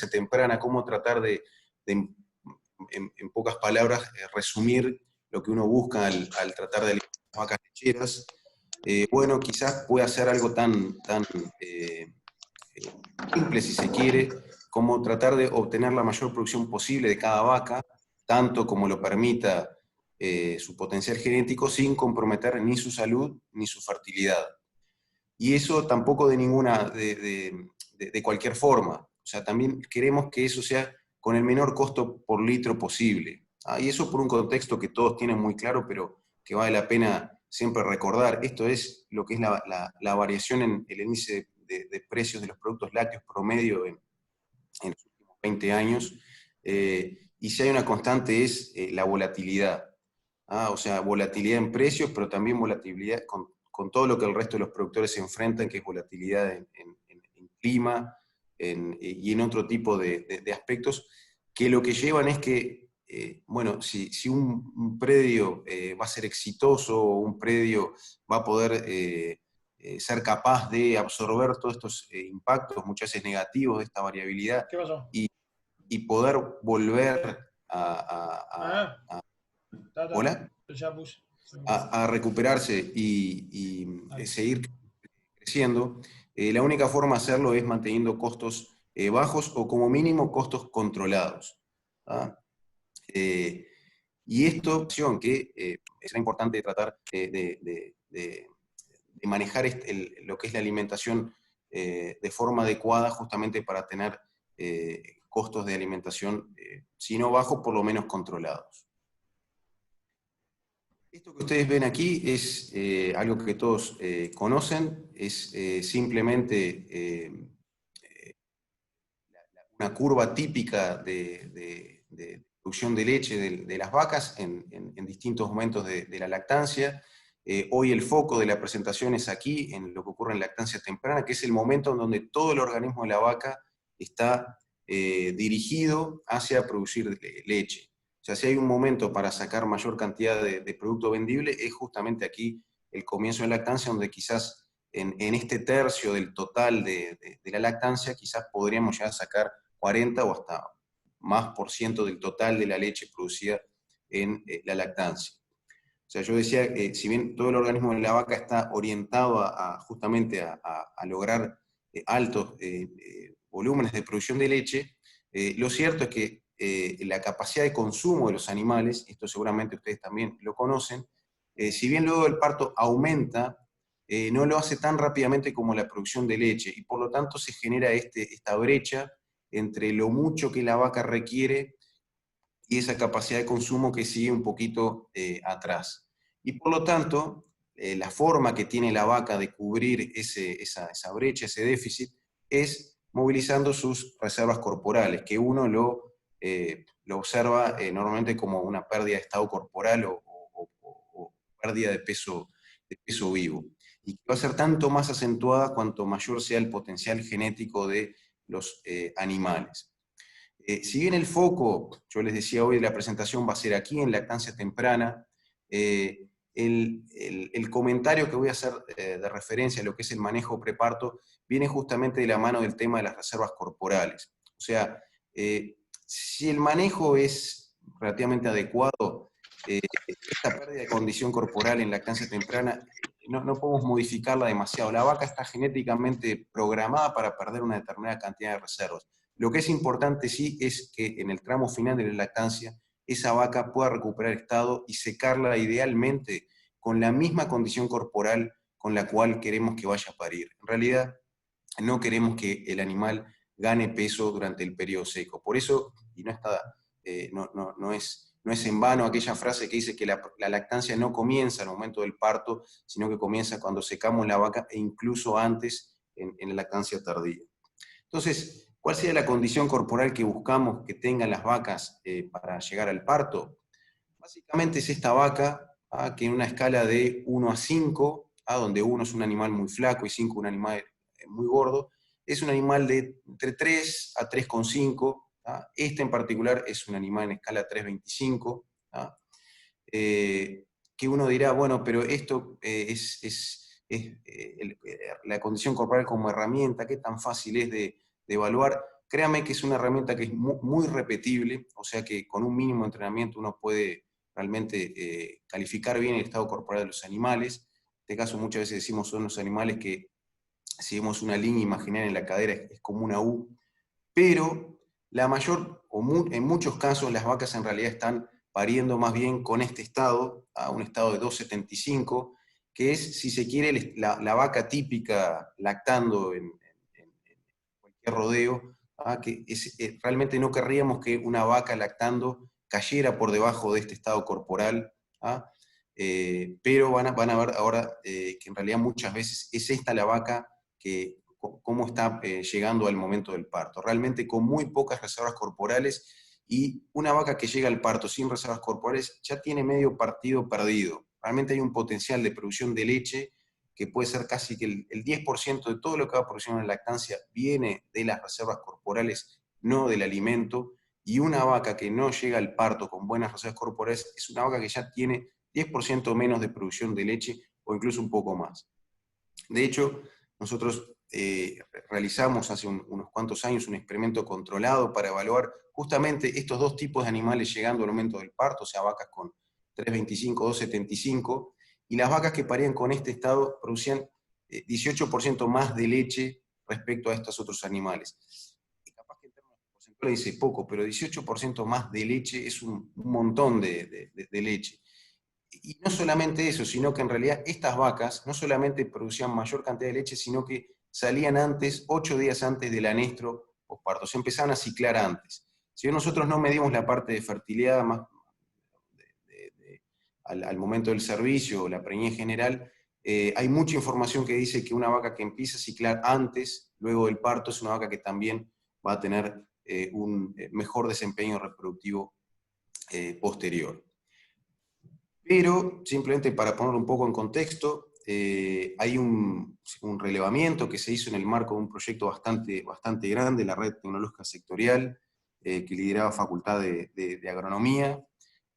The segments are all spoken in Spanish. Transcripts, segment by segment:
temprana, cómo tratar de en pocas palabras, resumir lo que uno busca al tratar de alimentar las vacas lecheras. Bueno, quizás pueda ser algo tan simple, si se quiere, como tratar de obtener la mayor producción posible de cada vaca, tanto como lo permita su potencial genético, sin comprometer ni su salud ni su fertilidad. Y eso tampoco de cualquier forma. O sea, también queremos que eso sea con el menor costo por litro posible. Y eso por un contexto que todos tienen muy claro, pero que vale la pena siempre recordar. Esto es lo que es la variación en el índice de precios de los productos lácteos promedio en los últimos 20 años. Y si hay una constante es la volatilidad. O sea, volatilidad en precios, pero también volatilidad con todo lo que el resto de los productores se enfrentan, que es volatilidad en clima y en otro tipo de aspectos, que lo que llevan es que, bueno, si un predio va a ser exitoso, o un predio va a poder ser capaz de absorber todos estos impactos, muchas veces negativos, de esta variabilidad, ¿Qué pasó? y poder volver ¿hola? Ya puse. A recuperarse y seguir creciendo, la única forma de hacerlo es manteniendo costos bajos o como mínimo costos controlados. Y esto, que es importante tratar de manejar lo que es la alimentación de forma adecuada, justamente para tener costos de alimentación, si no bajos, por lo menos controlados. Esto que ustedes ven aquí es algo que todos conocen, es simplemente una curva típica de producción de leche de las vacas en distintos momentos de la lactancia. Hoy el foco de la presentación es aquí, en lo que ocurre en lactancia temprana, que es el momento en donde todo el organismo de la vaca está dirigido hacia producir leche. O sea, si hay un momento para sacar mayor cantidad de producto vendible, es justamente aquí el comienzo de la lactancia, donde quizás en este tercio del total de la lactancia, quizás podríamos ya sacar 40 o hasta más por ciento del total de la leche producida en la lactancia. O sea, yo decía que si bien todo el organismo de la vaca está orientado justamente a lograr altos volúmenes de producción de leche, lo cierto es que la capacidad de consumo de los animales, esto seguramente ustedes también lo conocen, si bien luego el parto aumenta, no lo hace tan rápidamente como la producción de leche, y por lo tanto se genera esta brecha entre lo mucho que la vaca requiere y esa capacidad de consumo que sigue un poquito atrás. Y por lo tanto, la forma que tiene la vaca de cubrir esa brecha, ese déficit, es movilizando sus reservas corporales, que uno lo observa normalmente como una pérdida de estado corporal o pérdida de peso vivo. Y que va a ser tanto más acentuada cuanto mayor sea el potencial genético de los animales. Si bien el foco, yo les decía hoy, de la presentación va a ser aquí en lactancia temprana, el comentario que voy a hacer de referencia a lo que es el manejo preparto viene justamente de la mano del tema de las reservas corporales. O sea, si el manejo es relativamente adecuado, esta pérdida de condición corporal en lactancia temprana no podemos modificarla demasiado. La vaca está genéticamente programada para perder una determinada cantidad de reservas. Lo que es importante sí es que en el tramo final de la lactancia esa vaca pueda recuperar estado y secarla idealmente con la misma condición corporal con la cual queremos que vaya a parir. En realidad no queremos que el animal gane peso durante el periodo seco. Por eso, y no es en vano aquella frase que dice que la lactancia no comienza al momento del parto, sino que comienza cuando secamos la vaca e incluso antes en la lactancia tardía. Entonces, ¿cuál sería la condición corporal que buscamos que tengan las vacas para llegar al parto? Básicamente es esta vaca que en una escala de 1 a 5, donde 1 es un animal muy flaco y 5 un animal muy gordo, es un animal de entre 3 a 3,5. Este en particular es un animal en escala 3,25. Que uno dirá, bueno, pero esto la condición corporal como herramienta, ¿qué tan fácil es de evaluar? créame que es una herramienta que es muy repetible, o sea que con un mínimo de entrenamiento uno puede realmente calificar bien el estado corporal de los animales. En este caso muchas veces decimos son los animales que, si vemos una línea imaginaria en la cadera, es como una U, pero la mayor, en muchos casos las vacas en realidad están pariendo más bien con este estado, a un estado de 2,75, que es, si se quiere, la vaca típica lactando en cualquier rodeo, que realmente no querríamos que una vaca lactando cayera por debajo de este estado corporal, pero van a ver ahora que en realidad muchas veces es esta la vaca que cómo está llegando al momento del parto, realmente con muy pocas reservas corporales, y una vaca que llega al parto sin reservas corporales ya tiene medio partido perdido. Realmente hay un potencial de producción de leche que puede ser casi que el 10% de todo lo que va a producir en la lactancia viene de las reservas corporales, no del alimento, y una vaca que no llega al parto con buenas reservas corporales es una vaca que ya tiene 10% menos de producción de leche o incluso un poco más. De hecho, nosotros realizamos hace unos cuantos años un experimento controlado para evaluar justamente estos dos tipos de animales llegando al momento del parto, o sea, vacas con 3,25, 2,75, y las vacas que parían con este estado producían 18% más de leche respecto a estos otros animales. Y capaz que en términos porcentuales dice poco, pero 18% más de leche es un montón de leche. Y no solamente eso, sino que en realidad estas vacas no solamente producían mayor cantidad de leche, sino que salían antes, 8 días antes del anestro posparto, se empezaban a ciclar antes. Si bien nosotros no medimos la parte de fertilidad más al momento del servicio o la preñez general, hay mucha información que dice que una vaca que empieza a ciclar antes, luego del parto, es una vaca que también va a tener un mejor desempeño reproductivo posterior. Pero, simplemente para poner un poco en contexto, hay un relevamiento que se hizo en el marco de un proyecto bastante grande, la Red Tecnológica Sectorial, que lideraba Facultad de Agronomía,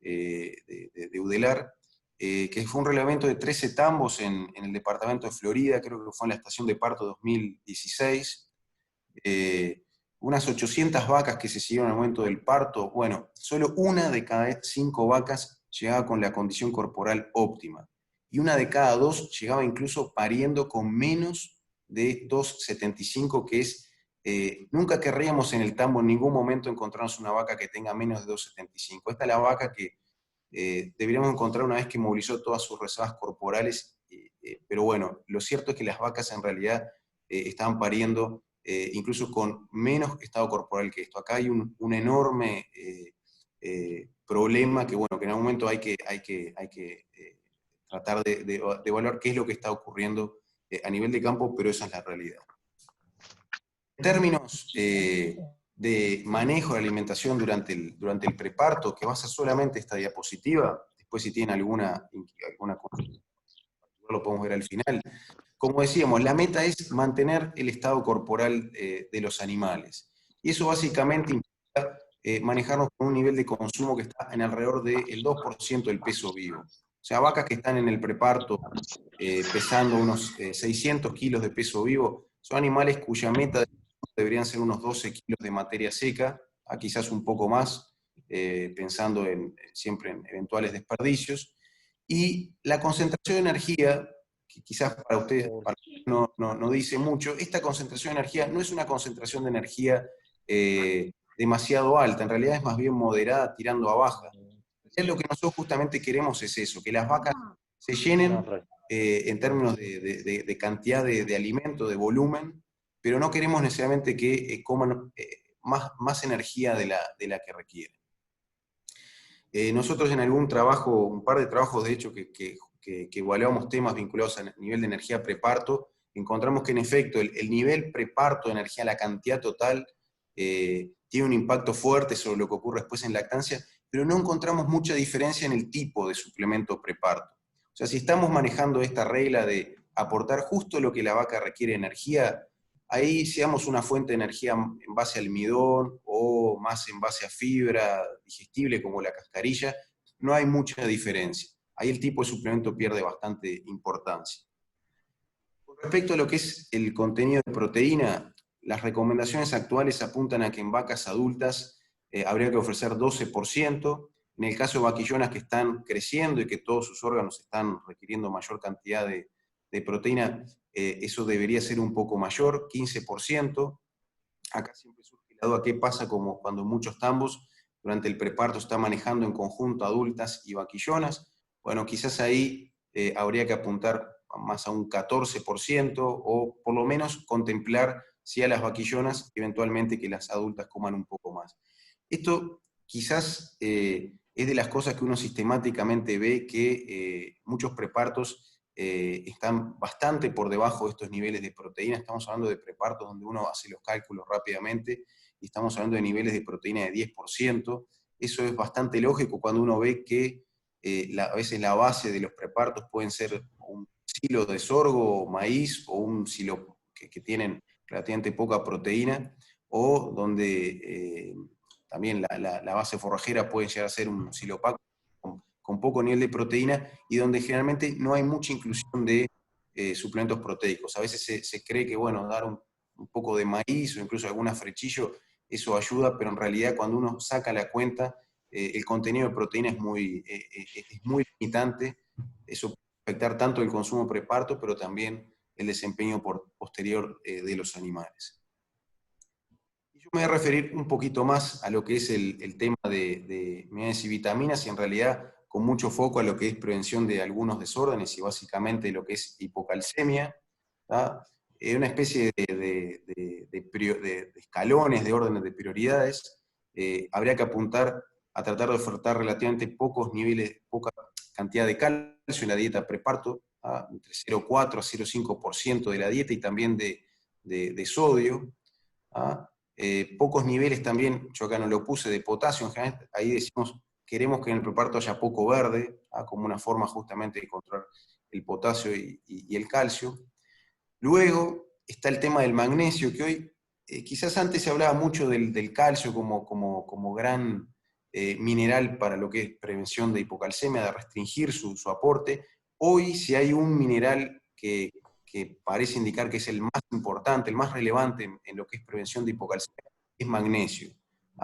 de UDELAR, que fue un relevamiento de 13 tambos en el departamento de Florida, creo que fue en la estación de parto 2016, unas 800 vacas que se siguieron al momento del parto. Bueno, solo una de cada 5 vacas llegaba con la condición corporal óptima, y una de cada 2 llegaba incluso pariendo con menos de 2,75, que es, nunca querríamos en el tambo en ningún momento encontrarnos una vaca que tenga menos de 2,75. Esta es la vaca que deberíamos encontrar una vez que movilizó todas sus reservas corporales, pero bueno, lo cierto es que las vacas en realidad estaban pariendo incluso con menos estado corporal que esto. Acá hay un enorme problema que, bueno, que en algún momento hay que tratar de evaluar qué es lo que está ocurriendo a nivel de campo, pero esa es la realidad. En términos de manejo de alimentación durante el preparto, que basa solamente esta diapositiva, después si tienen alguna consulta, lo podemos ver al final. Como decíamos, la meta es mantener el estado corporal de los animales. Y eso básicamente implica manejarnos con un nivel de consumo que está en alrededor del 2% del peso vivo. O sea, vacas que están en el preparto pesando unos 600 kilos de peso vivo, son animales cuya meta deberían ser unos 12 kilos de materia seca, a quizás un poco más, pensando siempre en eventuales desperdicios. Y la concentración de energía, que quizás para ustedes no dice mucho, esta concentración de energía no es una concentración de energía demasiado alta, en realidad es más bien moderada, tirando a baja. Es lo que nosotros justamente queremos, es eso, que las vacas se llenen en términos de cantidad de alimento, de volumen, pero no queremos necesariamente que coman más energía de la que requieren. Nosotros en algún trabajo, un par de trabajos de hecho que evaluamos temas vinculados al nivel de energía preparto, encontramos que en efecto el nivel preparto de energía, la cantidad total, tiene un impacto fuerte sobre lo que ocurre después en lactancia, pero no encontramos mucha diferencia en el tipo de suplemento preparto. O sea, si estamos manejando esta regla de aportar justo lo que la vaca requiere energía, ahí seamos una fuente de energía en base a almidón o más en base a fibra digestible como la cascarilla, no hay mucha diferencia. Ahí el tipo de suplemento pierde bastante importancia. Con respecto a lo que es el contenido de proteína, las recomendaciones actuales apuntan a que en vacas adultas habría que ofrecer 12%, en el caso de vaquillonas que están creciendo y que todos sus órganos están requiriendo mayor cantidad de proteína, eso debería ser un poco mayor, 15%. Acá siempre surge la duda, ¿qué pasa como cuando muchos tambos durante el preparto están manejando en conjunto adultas y vaquillonas? Bueno, quizás ahí habría que apuntar más a un 14%, o por lo menos contemplar sí a las vaquillonas, eventualmente que las adultas coman un poco más. Esto quizás es de las cosas que uno sistemáticamente ve que muchos prepartos están bastante por debajo de estos niveles de proteína. Estamos hablando de prepartos donde uno hace los cálculos rápidamente y estamos hablando de niveles de proteína de 10%. Eso es bastante lógico cuando uno ve que a veces la base de los prepartos pueden ser un silo de sorgo, maíz, o un silo que tienen relativamente poca proteína, o donde también la base forrajera puede llegar a ser un silopaco con poco nivel de proteína, y donde generalmente no hay mucha inclusión de suplementos proteicos. A veces se cree que, bueno, dar un poco de maíz o incluso algún afrechillo, eso ayuda, pero en realidad cuando uno saca la cuenta, el contenido de proteína es muy limitante. Eso puede afectar tanto el consumo preparto, pero también el desempeño posterior de los animales. Yo me voy a referir un poquito más a lo que es el tema de minerales y vitaminas, y en realidad con mucho foco a lo que es prevención de algunos desórdenes, y básicamente lo que es hipocalcemia, una especie de escalones, de órdenes de prioridades. Habría que apuntar a tratar de ofertar relativamente poca cantidad de calcio en la dieta preparto, entre 0,4 a 0,5% de la dieta, y también de sodio. Pocos niveles también, yo acá no lo puse, de potasio. En general, ahí decimos, queremos que en el preparto haya poco verde, como una forma justamente de controlar el potasio y el calcio. Luego está el tema del magnesio, que hoy, quizás antes se hablaba mucho del calcio como gran mineral para lo que es prevención de hipocalcemia, de restringir su aporte. Hoy, si hay un mineral que parece indicar que es el más importante, el más relevante en lo que es prevención de hipocalcemia, es magnesio.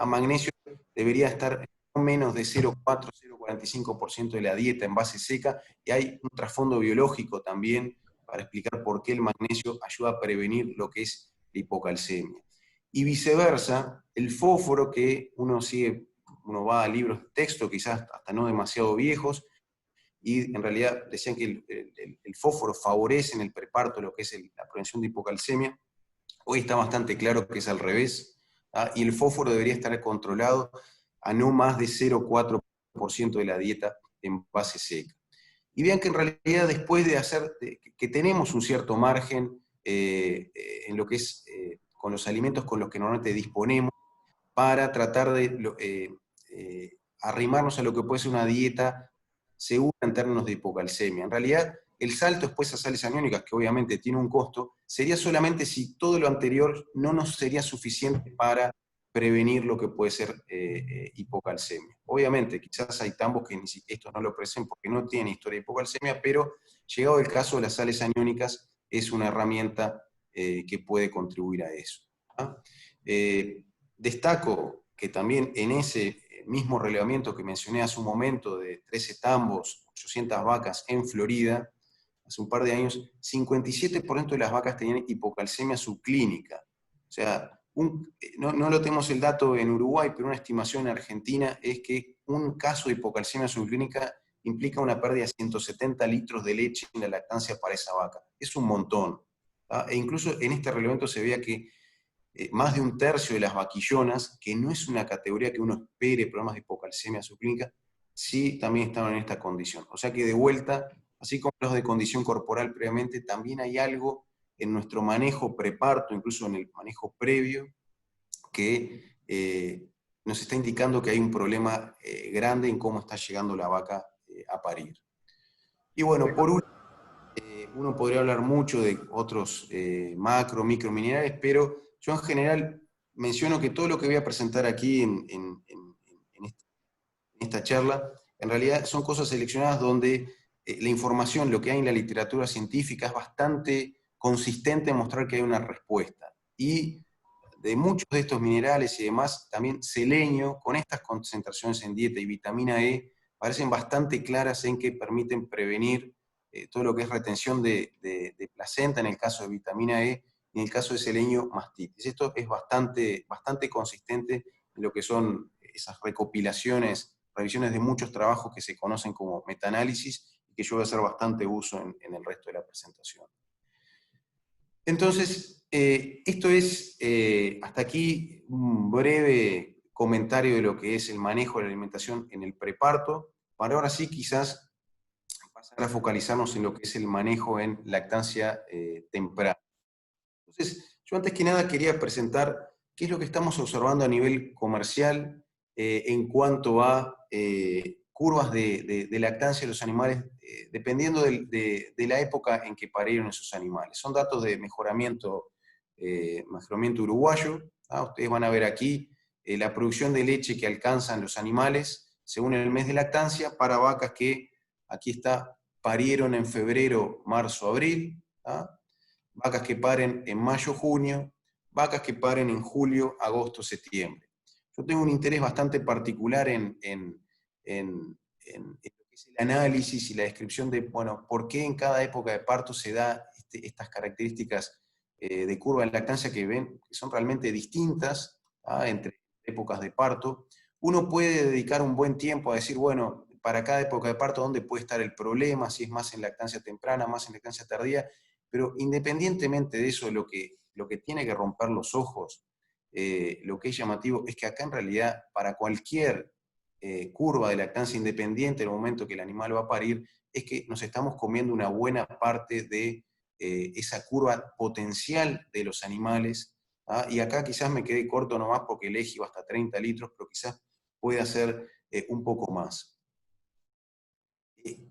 Magnesio debería estar no menos de 0,4-0,45% de la dieta en base seca, y hay un trasfondo biológico también para explicar por qué el magnesio ayuda a prevenir lo que es la hipocalcemia. Y viceversa, el fósforo, que uno va a libros de texto, quizás hasta no demasiado viejos, y en realidad decían que el fósforo favorece en el preparto lo que es la prevención de hipocalcemia. Hoy está bastante claro que es al revés, y el fósforo debería estar controlado a no más de 0,4% de la dieta en base seca. Y vean que en realidad después de que tenemos un cierto margen en lo que es con los alimentos con los que normalmente disponemos, para tratar de arrimarnos a lo que puede ser una dieta segura en términos de hipocalcemia. En realidad, el salto después a sales aniónicas, que obviamente tiene un costo, sería solamente si todo lo anterior no nos sería suficiente para prevenir lo que puede ser hipocalcemia. Obviamente, quizás hay tambos que esto no lo presentan porque no tienen historia de hipocalcemia, pero llegado el caso, las sales aniónicas es una herramienta que puede contribuir a eso. Destaco que también en ese mismo relevamiento que mencioné hace un momento de 13 tambos, 800 vacas en Florida, hace un par de años, 57% de las vacas tenían hipocalcemia subclínica. O sea, no lo tenemos el dato en Uruguay, pero una estimación en Argentina es que un caso de hipocalcemia subclínica implica una pérdida de 170 litros de leche en la lactancia para esa vaca. Es un montón. E incluso en este relevamiento se veía que más de un tercio de las vaquillonas, que no es una categoría que uno espere problemas de hipocalcemia subclínica, sí también estaban en esta condición. O sea que de vuelta, así como los de condición corporal previamente, también hay algo en nuestro manejo preparto, incluso en el manejo previo, que nos está indicando que hay un problema grande en cómo está llegando la vaca a parir. Y bueno, por último, uno podría hablar mucho de otros macro, microminerales, pero yo en general menciono que todo lo que voy a presentar aquí en esta charla, en realidad son cosas seleccionadas donde la información, lo que hay en la literatura científica, es bastante consistente en mostrar que hay una respuesta. Y de muchos de estos minerales y demás, también selenio, con estas concentraciones en dieta y vitamina E, parecen bastante claras en que permiten prevenir todo lo que es retención de placenta en el caso de vitamina E, y en el caso de selenio, mastitis. Esto es bastante consistente en lo que son esas recopilaciones, revisiones de muchos trabajos que se conocen como metaanálisis, y que yo voy a hacer bastante uso en el resto de la presentación. Entonces, esto es hasta aquí un breve comentario de lo que es el manejo de la alimentación en el preparto, para ahora sí quizás pasar a focalizarnos en lo que es el manejo en lactancia temprana. Entonces, yo antes que nada quería presentar qué es lo que estamos observando a nivel comercial en cuanto a curvas de lactancia de los animales, dependiendo de la época en que parieron esos animales. Son datos de mejoramiento uruguayo. Ustedes van a ver aquí la producción de leche que alcanzan los animales según el mes de lactancia para vacas que, aquí está, parieron en febrero, marzo, abril, vacas que paren en mayo, junio, vacas que paren en julio, agosto, septiembre. Yo tengo un interés bastante particular en lo que es el análisis y la descripción de, bueno, por qué en cada época de parto se da estas características de curva de lactancia que ven, que son realmente distintas entre épocas de parto. Uno puede dedicar un buen tiempo a decir, bueno, para cada época de parto, ¿dónde puede estar el problema? Si es más en lactancia temprana, más en lactancia tardía. Pero independientemente de eso, lo que tiene que romper los ojos, lo que es llamativo, es que acá en realidad, para cualquier curva de lactancia independiente, en el momento que el animal va a parir, es que nos estamos comiendo una buena parte de esa curva potencial de los animales. Y acá quizás me quedé corto nomás porque el eje va hasta 30 litros, pero quizás puede hacer un poco más.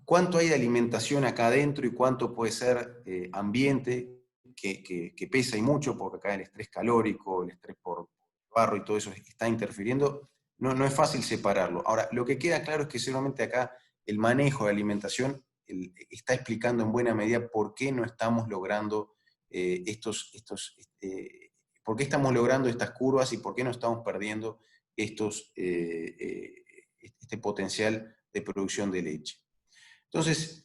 ¿Cuánto hay de alimentación acá adentro y cuánto puede ser ambiente, que pesa y mucho, porque acá el estrés calórico, el estrés por barro y todo eso está interfiriendo? No es fácil separarlo. Ahora, lo que queda claro es que seguramente acá el manejo de alimentación está explicando en buena medida por qué no estamos logrando por qué estamos logrando estas curvas y por qué no estamos perdiendo este potencial de producción de leche. Entonces,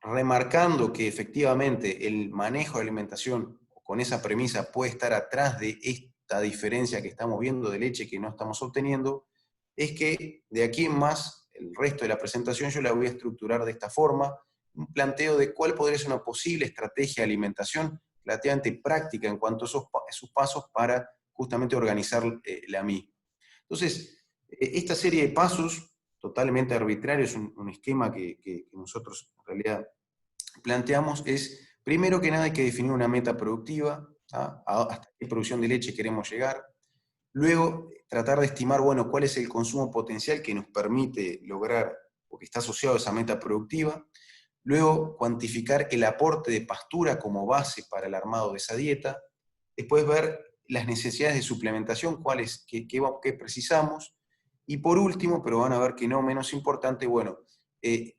remarcando que efectivamente el manejo de alimentación con esa premisa puede estar atrás de esta diferencia que estamos viendo de leche que no estamos obteniendo, es que de aquí en más, el resto de la presentación yo la voy a estructurar de esta forma, un planteo de cuál podría ser una posible estrategia de alimentación relativamente práctica en cuanto a esos pasos para justamente organizar la misma. Entonces, esta serie de pasos totalmente arbitrario, es un esquema que nosotros en realidad planteamos, es, primero que nada hay que definir una meta productiva, hasta qué producción de leche queremos llegar. Luego, tratar de estimar, bueno, cuál es el consumo potencial que nos permite lograr, o que está asociado a esa meta productiva. Luego, cuantificar el aporte de pastura como base para el armado de esa dieta. Después, ver las necesidades de suplementación, qué precisamos. Y por último, pero van a ver que no menos importante, bueno,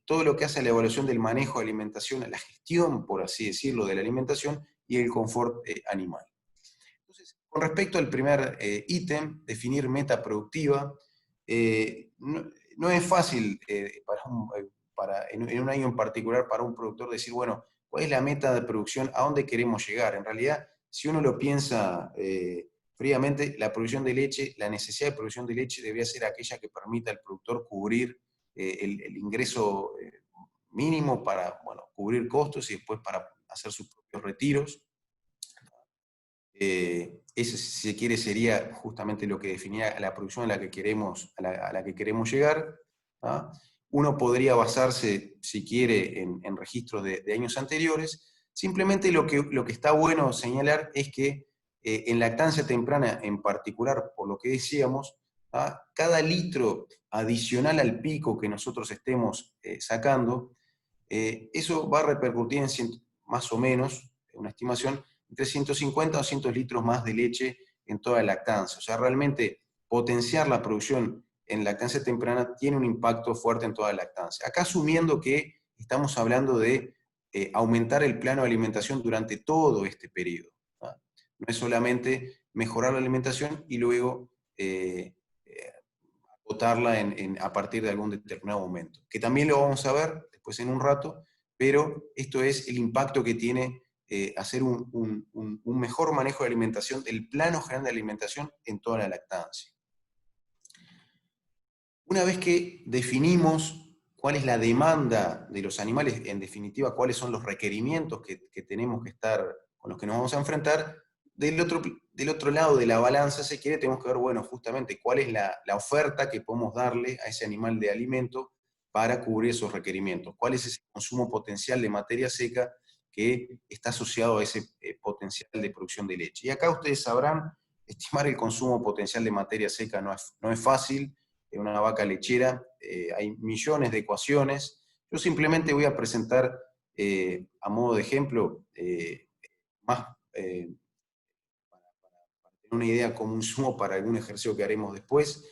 todo lo que hace a la evaluación del manejo de alimentación, a la gestión, por así decirlo, de la alimentación y el confort animal. Entonces, con respecto al primer ítem, definir meta productiva, no es fácil en un año en particular para un productor decir, bueno, ¿cuál es la meta de producción? ¿A dónde queremos llegar? En realidad, si uno lo piensa fríamente, la producción de leche, la necesidad de producción de leche debería ser aquella que permita al productor cubrir el ingreso mínimo para, bueno, cubrir costos y después para hacer sus propios retiros. Ese, si se quiere, sería justamente lo que definía la producción a la que queremos llegar. Uno podría basarse, si quiere, en registros de años anteriores. Simplemente lo que está bueno señalar es que en lactancia temprana en particular, por lo que decíamos, cada litro adicional al pico que nosotros estemos sacando, eso va a repercutir en más o menos, una estimación, entre 150 a 200 litros más de leche en toda la lactancia. O sea, realmente potenciar la producción en lactancia temprana tiene un impacto fuerte en toda la lactancia. Acá asumiendo que estamos hablando de aumentar el plano de alimentación durante todo este periodo. No es solamente mejorar la alimentación y luego acotarla a partir de algún determinado momento. Que también lo vamos a ver después en un rato, pero esto es el impacto que tiene hacer un mejor manejo de alimentación, del plano general de alimentación en toda la lactancia. Una vez que definimos cuál es la demanda de los animales, en definitiva, cuáles son los requerimientos que tenemos que estar, con los que nos vamos a enfrentar, del otro lado de la balanza, si quiere, tenemos que ver, bueno, justamente cuál es la oferta que podemos darle a ese animal de alimento para cubrir esos requerimientos. ¿Cuál es ese consumo potencial de materia seca que está asociado a ese potencial de producción de leche? Y acá ustedes sabrán, estimar el consumo potencial de materia seca no es fácil. En una vaca lechera hay millones de ecuaciones. Yo simplemente voy a presentar, a modo de ejemplo, más para tener una idea como un sumo para algún ejercicio que haremos después,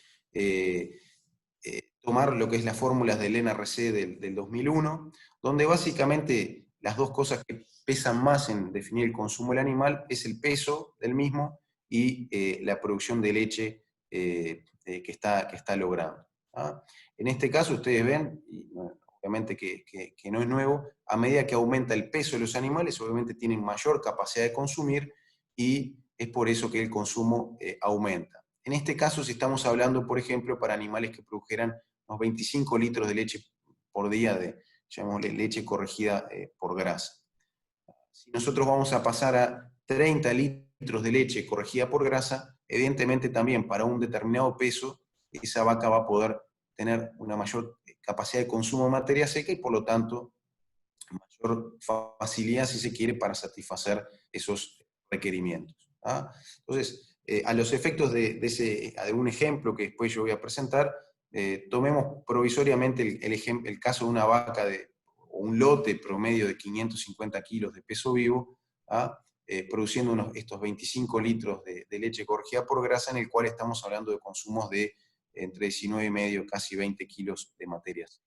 tomar lo que es las fórmulas del NRC del 2001, donde básicamente las dos cosas que pesan más en definir el consumo del animal es el peso del mismo y la producción de leche que está logrando. ¿Ah? En este caso ustedes ven, y obviamente que no es nuevo, a medida que aumenta el peso de los animales, obviamente tienen mayor capacidad de consumir y es por eso que el consumo aumenta. En este caso, si estamos hablando, por ejemplo, para animales que produjeran unos 25 litros de leche por día, llamémosle leche corregida por grasa. Si nosotros vamos a pasar a 30 litros de leche corregida por grasa, evidentemente también para un determinado peso, esa vaca va a poder tener una mayor capacidad de consumo de materia seca y por lo tanto mayor facilidad, si se quiere, para satisfacer esos requerimientos. ¿Ah? Entonces, a los efectos de un ejemplo que después yo voy a presentar, tomemos provisoriamente el caso de una vaca o un lote promedio de 550 kilos de peso vivo, ¿ah? Produciendo estos 25 litros de leche corregida por grasa, en el cual estamos hablando de consumos de entre 19,5 casi 20 kilos de materias.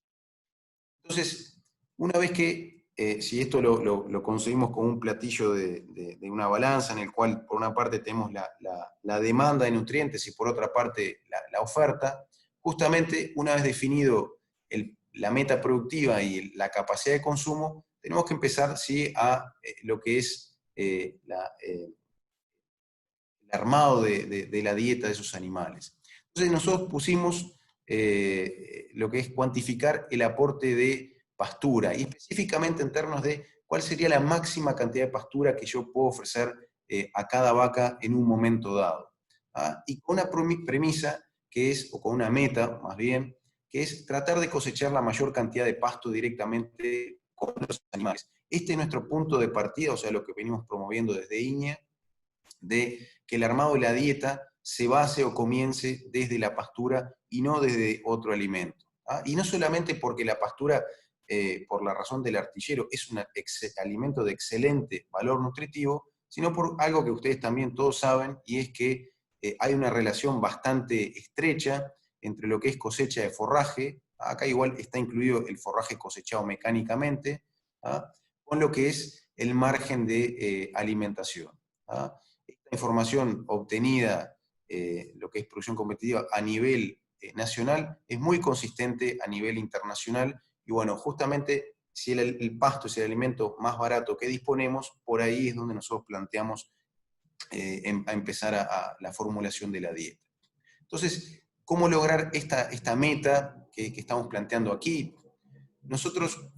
Entonces, una vez que, si esto lo conseguimos con un platillo de una balanza en el cual por una parte tenemos la demanda de nutrientes y por otra parte la oferta, justamente una vez definido la meta productiva y la capacidad de consumo, tenemos que empezar ¿sí? a lo que es el armado de la dieta de esos animales. Entonces nosotros pusimos lo que es cuantificar el aporte de pastura, y específicamente en términos de cuál sería la máxima cantidad de pastura que yo puedo ofrecer a cada vaca en un momento dado. ¿Ah? Y con una premisa que es, o con una meta más bien, que es tratar de cosechar la mayor cantidad de pasto directamente con los animales. Este es nuestro punto de partida, o sea, lo que venimos promoviendo desde INEA, de que el armado de la dieta se base o comience desde la pastura y no desde otro alimento. ¿Ah? Y no solamente porque la pastura, por la razón del artillero, es un alimento de excelente valor nutritivo, sino por algo que ustedes también todos saben, y es que hay una relación bastante estrecha entre lo que es cosecha de forraje, acá igual está incluido el forraje cosechado mecánicamente, ¿ah? Con lo que es el margen de alimentación. ¿Ah? Esta información obtenida, lo que es producción competitiva a nivel nacional, es muy consistente a nivel internacional, y bueno, justamente si el pasto es el alimento más barato que disponemos, por ahí es donde nosotros planteamos a empezar a la formulación de la dieta. Entonces, ¿cómo lograr esta meta que estamos planteando aquí? Nosotros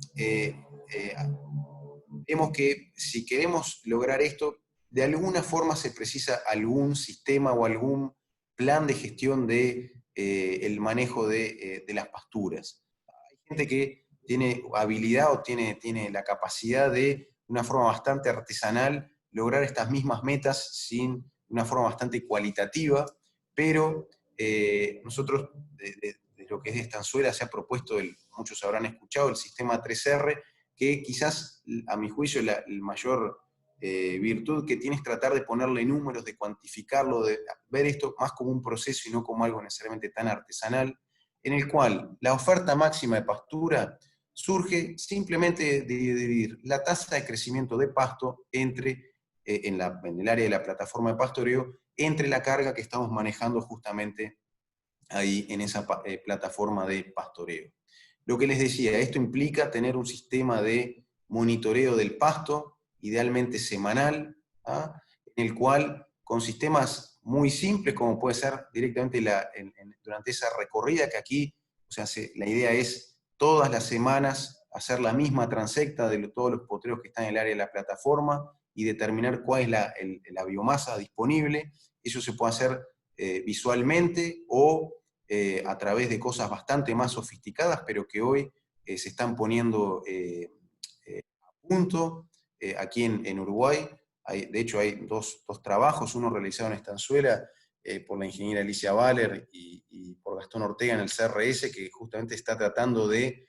vemos que si queremos lograr esto, de alguna forma se precisa algún sistema o algún plan de gestión de el manejo de las pasturas. Hay gente que tiene habilidad o tiene la capacidad de una forma bastante artesanal lograr estas mismas metas sin una forma bastante cualitativa, pero nosotros de lo que es de Estanzuela se ha propuesto, muchos habrán escuchado, el sistema 3R, que quizás a mi juicio la mayor virtud que tiene es tratar de ponerle números, de cuantificarlo, de ver esto más como un proceso y no como algo necesariamente tan artesanal, en el cual la oferta máxima de pastura surge simplemente de dividir la tasa de crecimiento de pasto entre, en el área de la plataforma de pastoreo, entre la carga que estamos manejando justamente ahí en esa plataforma de pastoreo. Lo que les decía, esto implica tener un sistema de monitoreo del pasto, idealmente semanal, ¿ah? En el cual, con sistemas muy simples, como puede ser directamente durante esa recorrida, que aquí, o sea, la idea es todas las semanas hacer la misma transecta de todos los potreros que están en el área de la plataforma y determinar cuál es la biomasa disponible. Eso se puede hacer visualmente o a través de cosas bastante más sofisticadas, pero que hoy se están poniendo a punto aquí en Uruguay. De hecho, hay dos trabajos, uno realizado en Estanzuela por la ingeniera Alicia Valer y por Gastón Ortega en el CRS, que justamente está tratando de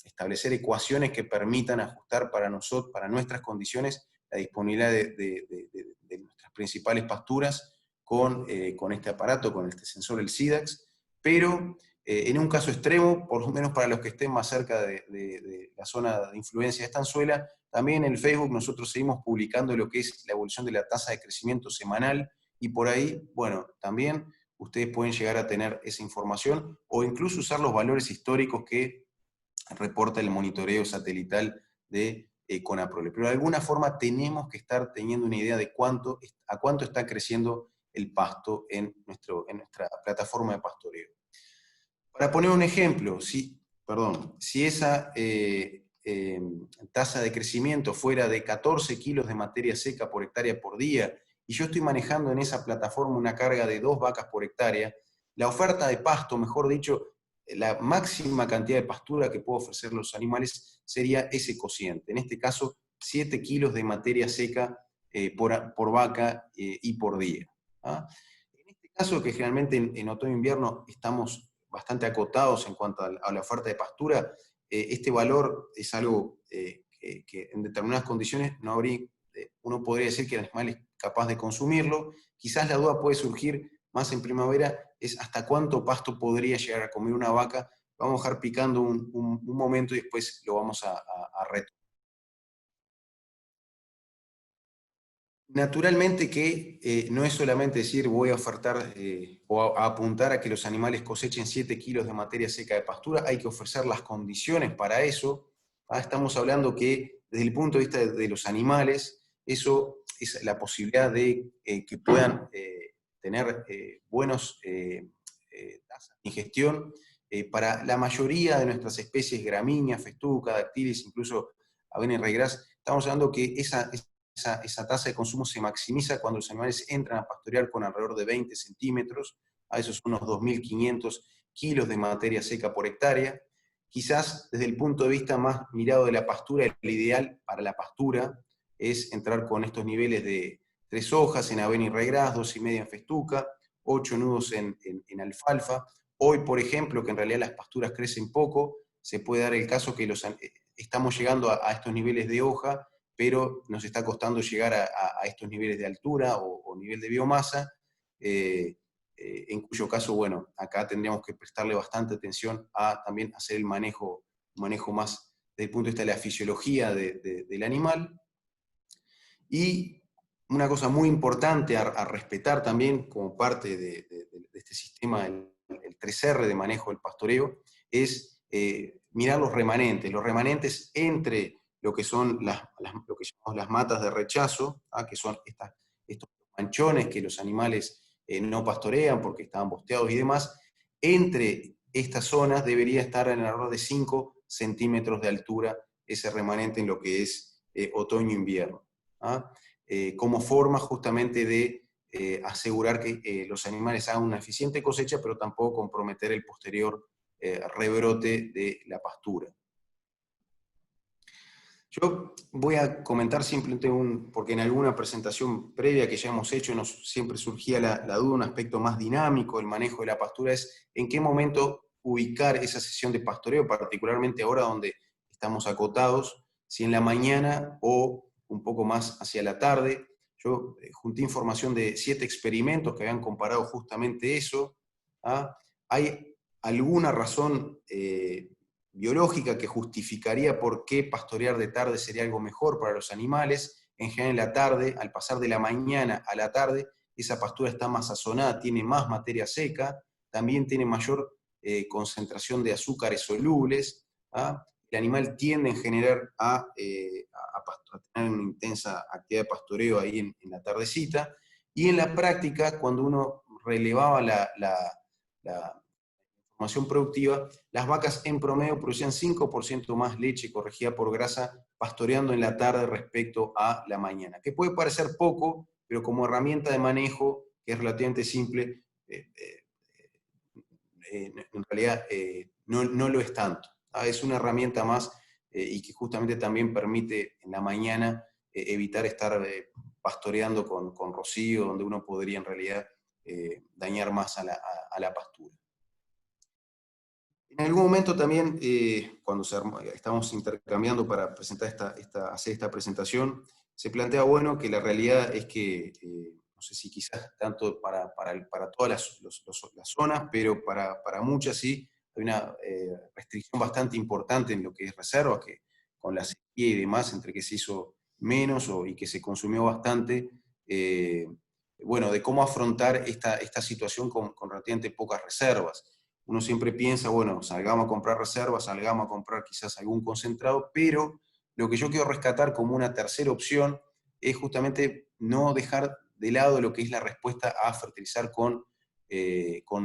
establecer ecuaciones que permitan ajustar para nuestras condiciones la disponibilidad de nuestras principales pasturas con este aparato, con este sensor, el SIDAX, pero en un caso extremo, por lo menos para los que estén más cerca de la zona de influencia de Estanzuela, también en el Facebook nosotros seguimos publicando lo que es la evolución de la tasa de crecimiento semanal, y por ahí, bueno, también ustedes pueden llegar a tener esa información, o incluso usar los valores históricos que reporta el monitoreo satelital de Conaprole. Pero de alguna forma tenemos que estar teniendo una idea de a cuánto está creciendo el pasto en nuestra plataforma de pastoreo. Para poner un ejemplo, si esa tasa de crecimiento fuera de 14 kilos de materia seca por hectárea por día, y yo estoy manejando en esa plataforma una carga de 2 vacas por hectárea, la oferta de pasto, mejor dicho, la máxima cantidad de pastura que puedo ofrecer a los animales sería ese cociente. En este caso, 7 kilos de materia seca por vaca y por día. ¿Ah? En este caso, que generalmente en otoño e invierno estamos bastante acotados en cuanto a la oferta de pastura, este valor es algo que en determinadas condiciones no habría, uno podría decir que el animal es capaz de consumirlo. Quizás la duda puede surgir más en primavera, es hasta cuánto pasto podría llegar a comer una vaca. Vamos a dejar picando un momento y después lo vamos a retomar. Naturalmente que no es solamente decir voy a ofertar o a apuntar a que los animales cosechen 7 kilos de materia seca de pastura, hay que ofrecer las condiciones para eso. Estamos hablando que desde el punto de vista de los animales, eso es la posibilidad de que puedan tener buenos tasas de ingestión. Para la mayoría de nuestras especies gramíneas, festuca, dactilis, incluso avena y ryegrass, estamos hablando que esa tasa de consumo se maximiza cuando los animales entran a pastorear con alrededor de 20 centímetros, a esos unos 2.500 kilos de materia seca por hectárea. Quizás desde el punto de vista más mirado de la pastura, el ideal para la pastura es entrar con estos niveles de 3 hojas en avena y ryegrass, 2,5 en festuca, 8 nudos en alfalfa. Hoy, por ejemplo, que en realidad las pasturas crecen poco, se puede dar el caso que estamos llegando a estos niveles de hoja, pero nos está costando llegar a estos niveles de altura o nivel de biomasa, en cuyo caso, bueno, acá tendríamos que prestarle bastante atención a también hacer el manejo más desde el punto de vista de la fisiología del animal. Y una cosa muy importante a respetar también como parte de este sistema, el 3R de manejo del pastoreo, es mirar los remanentes entre lo que son lo que llamamos las matas de rechazo, que son estos manchones que los animales no pastorean porque estaban bosteados y demás. Entre estas zonas debería estar en alrededor de 5 centímetros de altura ese remanente en lo que es otoño-invierno. Como forma justamente de asegurar que los animales hagan una eficiente cosecha, pero tampoco comprometer el posterior rebrote de la pastura. Yo voy a comentar simplemente porque en alguna presentación previa que ya hemos hecho siempre surgía la duda, un aspecto más dinámico del manejo de la pastura es en qué momento ubicar esa sesión de pastoreo, particularmente ahora donde estamos acotados, si en la mañana o un poco más hacia la tarde. Yo junté información de 7 experimentos que habían comparado justamente eso. ¿Hay alguna razón biológica que justificaría por qué pastorear de tarde sería algo mejor para los animales? En general en la tarde, al pasar de la mañana a la tarde, esa pastura está más sazonada, tiene más materia seca, también tiene mayor concentración de azúcares solubles, ¿ah? El animal tiende en general a tener una intensa actividad de pastoreo ahí en la tardecita, y en la práctica, cuando uno relevaba la formación productiva, las vacas en promedio producían 5% más leche corregida por grasa pastoreando en la tarde respecto a la mañana, que puede parecer poco, pero como herramienta de manejo, que es relativamente simple, en realidad no lo es tanto. Es una herramienta más y que justamente también permite en la mañana evitar estar pastoreando con rocío, donde uno podría en realidad dañar más a la pastura. En algún momento también, cuando estamos intercambiando para presentar hacer esta presentación, se plantea, bueno, que la realidad es que, no sé si quizás tanto para todas las zonas, pero para muchas sí, hay una restricción bastante importante en lo que es reserva, que con la sequía y demás, entre que se hizo menos y que se consumió bastante, bueno, de cómo afrontar esta situación con relativamente pocas reservas. Uno siempre piensa, bueno, salgamos a comprar reservas, salgamos a comprar quizás algún concentrado, pero lo que yo quiero rescatar como una tercera opción es justamente no dejar de lado lo que es la respuesta a fertilizar con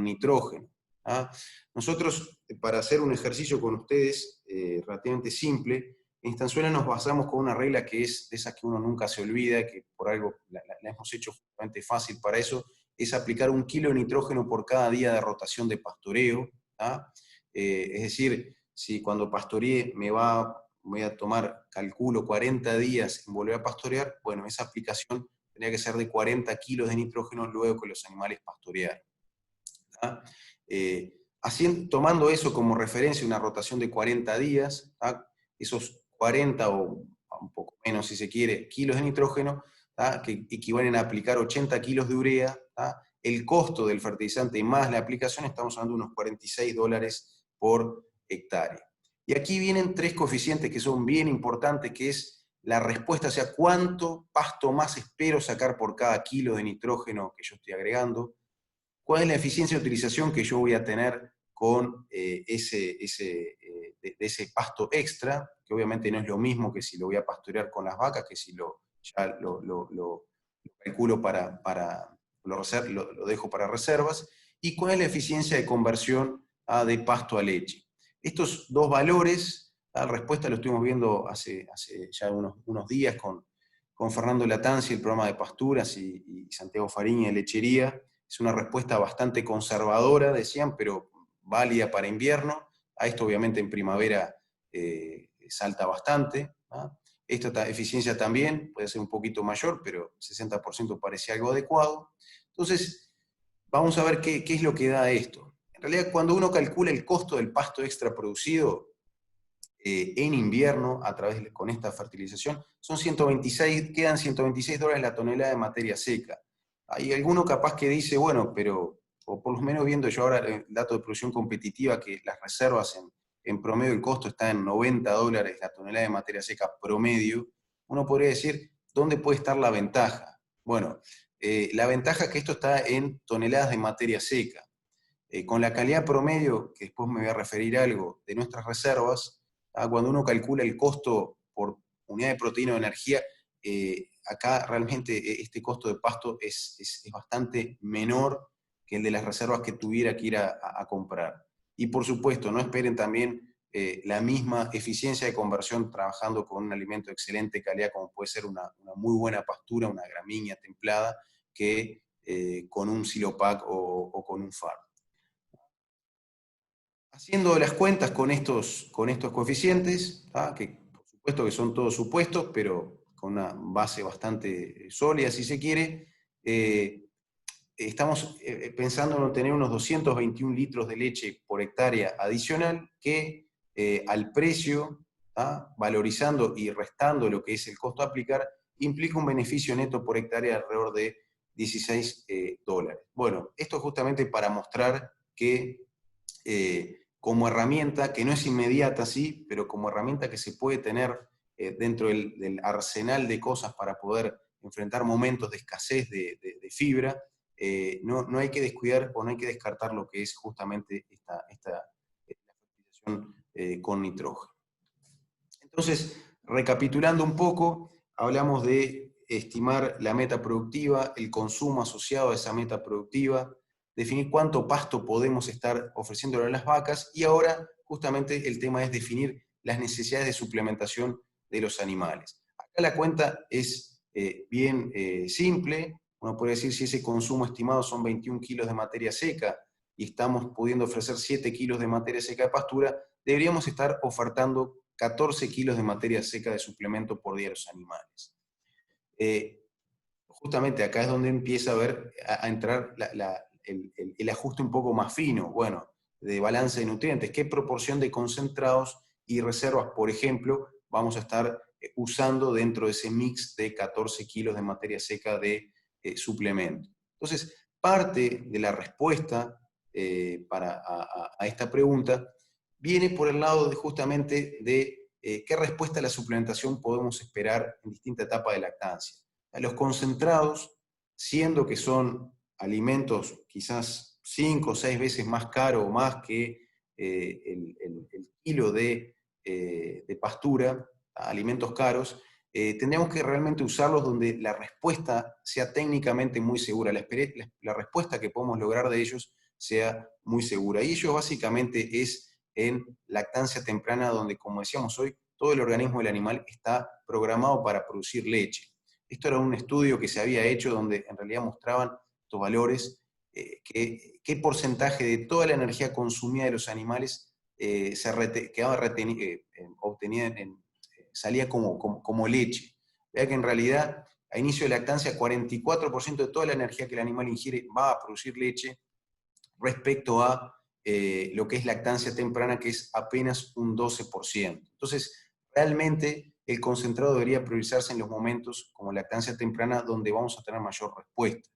nitrógeno. ¿Ah? Nosotros, para hacer un ejercicio con ustedes relativamente simple, en Estanzuela nos basamos con una regla que es de esas que uno nunca se olvida, que por algo la hemos hecho justamente fácil para eso, es aplicar 1 kilo de nitrógeno por cada día de rotación de pastoreo. Es decir, si cuando pastoreé voy a tomar, calculo, 40 días en volver a pastorear, bueno, esa aplicación tendría que ser de 40 kilos de nitrógeno luego que los animales pastorearon. Tomando eso como referencia, una rotación de 40 días, esos 40 o un poco menos si se quiere, kilos de nitrógeno, que equivalen a aplicar 80 kilos de urea, el costo del fertilizante más la aplicación, estamos hablando de unos $46 por hectárea. Y aquí vienen 3 coeficientes que son bien importantes, que es la respuesta, o sea, cuánto pasto más espero sacar por cada kilo de nitrógeno que yo estoy agregando, cuál es la eficiencia de utilización que yo voy a tener con ese ese pasto extra, que obviamente no es lo mismo que si lo voy a pastorear con las vacas, que si ya lo calculo lo dejo para reservas, y cuál es la eficiencia de conversión de pasto a leche. Estos dos valores, la respuesta lo estuvimos viendo hace ya unos días con Fernando Latanzi, el programa de pasturas, y Santiago Fariña de lechería. Es una respuesta bastante conservadora, decían, pero válida para invierno. A esto obviamente en primavera salta bastante. Esta eficiencia también puede ser un poquito mayor, pero 60% parece algo adecuado. Entonces, vamos a ver qué es lo que da esto. En realidad, cuando uno calcula el costo del pasto extra producido en invierno con esta fertilización, quedan $126 la tonelada de materia seca. Hay alguno capaz que dice, bueno, pero, o por lo menos viendo yo ahora el dato de producción competitiva, que las reservas en promedio el costo está en $90 la tonelada de materia seca promedio, uno podría decir, ¿dónde puede estar la ventaja? Bueno, la ventaja es que esto está en toneladas de materia seca. Con la calidad promedio, que después me voy a referir a algo, de nuestras reservas, cuando uno calcula el costo por unidad de proteína o energía, acá realmente este costo de pasto es bastante menor que el de las reservas que tuviera que ir a comprar. Y por supuesto, no esperen también la misma eficiencia de conversión trabajando con un alimento de excelente calidad, como puede ser una muy buena pastura, una gramínea templada, que con un Silopac o con un farm. Haciendo las cuentas con estos coeficientes, que por supuesto que son todos supuestos, pero con una base bastante sólida, si se quiere, estamos pensando en obtener unos 221 litros de leche por hectárea adicional, que al precio, valorizando y restando lo que es el costo a aplicar, implica un beneficio neto por hectárea alrededor de $16. Bueno, esto justamente para mostrar que como herramienta, que no es inmediata, sí, pero como herramienta que se puede tener dentro del arsenal de cosas para poder enfrentar momentos de escasez de fibra, no hay que descuidar o no hay que descartar lo que es justamente esta fertilización con nitrógeno. Entonces, recapitulando un poco, hablamos de estimar la meta productiva, el consumo asociado a esa meta productiva, definir cuánto pasto podemos estar ofreciéndole a las vacas, y ahora justamente el tema es definir las necesidades de suplementación de los animales. Acá la cuenta es bien simple. Uno puede decir, si ese consumo estimado son 21 kilos de materia seca y estamos pudiendo ofrecer 7 kilos de materia seca de pastura, deberíamos estar ofertando 14 kilos de materia seca de suplemento por día a los animales. Justamente acá es donde empieza a entrar el ajuste un poco más fino, bueno, de balance de nutrientes. ¿Qué proporción de concentrados y reservas, por ejemplo, vamos a estar usando dentro de ese mix de 14 kilos de materia seca de suplemento? Entonces, parte de la respuesta a esta pregunta viene por el lado justamente de qué respuesta a la suplementación podemos esperar en distinta etapa de lactancia. Los concentrados, siendo que son alimentos quizás 5 o 6 veces más caros o más que el kilo de pastura, alimentos caros, tendríamos que realmente usarlos donde la respuesta sea técnicamente muy segura, la respuesta que podemos lograr de ellos sea muy segura. Y ello básicamente es en lactancia temprana, donde, como decíamos hoy, todo el organismo del animal está programado para producir leche. Esto era un estudio que se había hecho donde en realidad mostraban estos valores, qué porcentaje de toda la energía consumida de los animales obtenida salía como leche. Vea que en realidad, a inicio de lactancia, 44% de toda la energía que el animal ingiere va a producir leche, respecto a lo que es lactancia temprana, que es apenas un 12%. Entonces, realmente el concentrado debería priorizarse en los momentos como lactancia temprana, donde vamos a tener mayor respuesta.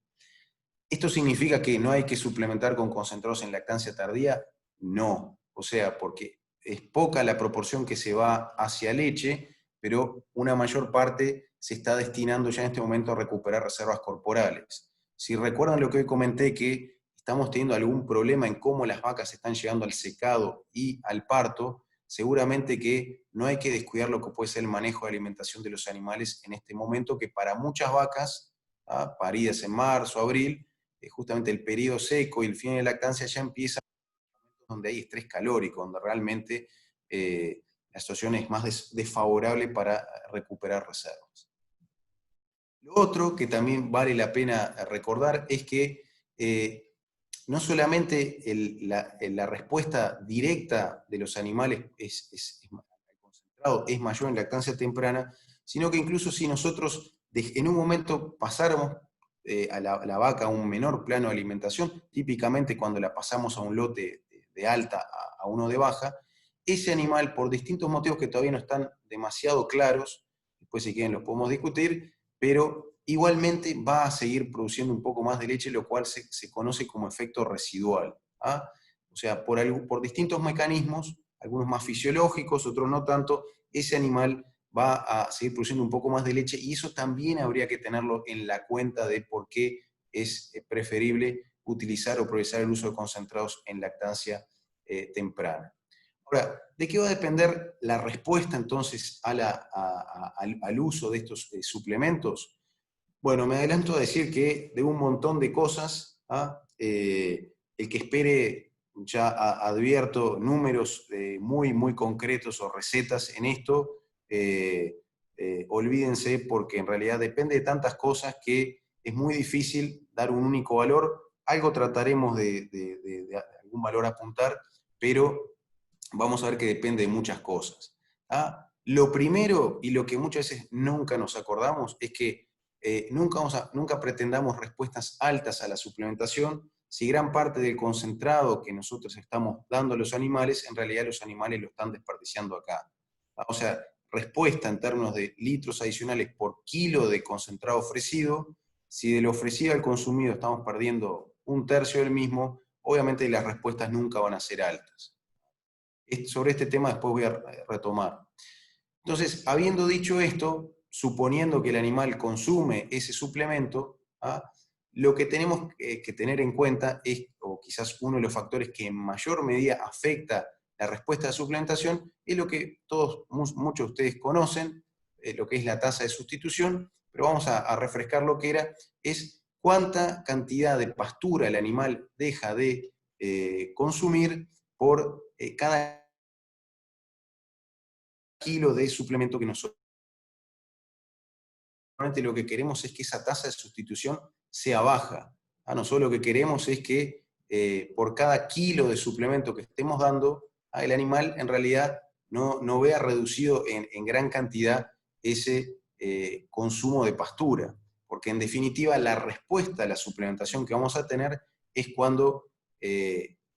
¿Esto significa que no hay que suplementar con concentrados en lactancia tardía? No. O sea, porque es poca la proporción que se va hacia leche, pero una mayor parte se está destinando ya en este momento a recuperar reservas corporales. Si recuerdan lo que hoy comenté, que estamos teniendo algún problema en cómo las vacas están llegando al secado y al parto, seguramente que no hay que descuidar lo que puede ser el manejo de alimentación de los animales en este momento, que para muchas vacas, paridas en marzo, abril, justamente el periodo seco y el fin de lactancia ya empieza donde hay estrés calórico, donde realmente la situación es más desfavorable para recuperar reservas. Lo otro que también vale la pena recordar es que no solamente la respuesta directa de los animales concentrado es mayor en lactancia temprana, sino que incluso si nosotros en un momento pasáramos a la vaca a un menor plano de alimentación, típicamente cuando la pasamos a un lote de alta a uno de baja, ese animal, por distintos motivos que todavía no están demasiado claros, después si quieren los podemos discutir, pero igualmente va a seguir produciendo un poco más de leche, lo cual se conoce como efecto residual. O sea, por distintos mecanismos, algunos más fisiológicos, otros no tanto, ese animal va a seguir produciendo un poco más de leche, y eso también habría que tenerlo en la cuenta de por qué es preferible utilizar o priorizar el uso de concentrados en lactancia temprana. Ahora, ¿de qué va a depender la respuesta entonces al uso de estos suplementos? Bueno, me adelanto a decir que de un montón de cosas, el que espere, ya advierto, números muy, muy concretos o recetas en esto, olvídense, porque en realidad depende de tantas cosas que es muy difícil dar un único valor. Algo trataremos de algún valor apuntar, pero vamos a ver que depende de muchas cosas. Lo primero, y lo que muchas veces nunca nos acordamos, es que nunca pretendamos respuestas altas a la suplementación si gran parte del concentrado que nosotros estamos dando a los animales, en realidad los animales lo están desperdiciando acá. O sea, respuesta en términos de litros adicionales por kilo de concentrado ofrecido, si de lo ofrecido al consumido estamos perdiendo un tercio del mismo, obviamente las respuestas nunca van a ser altas. Sobre este tema después voy a retomar. Entonces, habiendo dicho esto, suponiendo que el animal consume ese suplemento, lo que tenemos que tener en cuenta es, o quizás uno de los factores que en mayor medida afecta la respuesta a la suplementación, es lo que muchos de ustedes conocen, lo que es la tasa de sustitución, pero vamos a refrescar lo que era, es cuánta cantidad de pastura el animal deja de consumir por cada kilo de suplemento que nosotros. Normalmente lo que queremos es que esa tasa de sustitución sea baja. Nosotros lo que queremos es que por cada kilo de suplemento que estemos dando, el animal en realidad no vea reducido en gran cantidad ese consumo de pastura. Porque en definitiva la respuesta a la suplementación que vamos a tener es cuando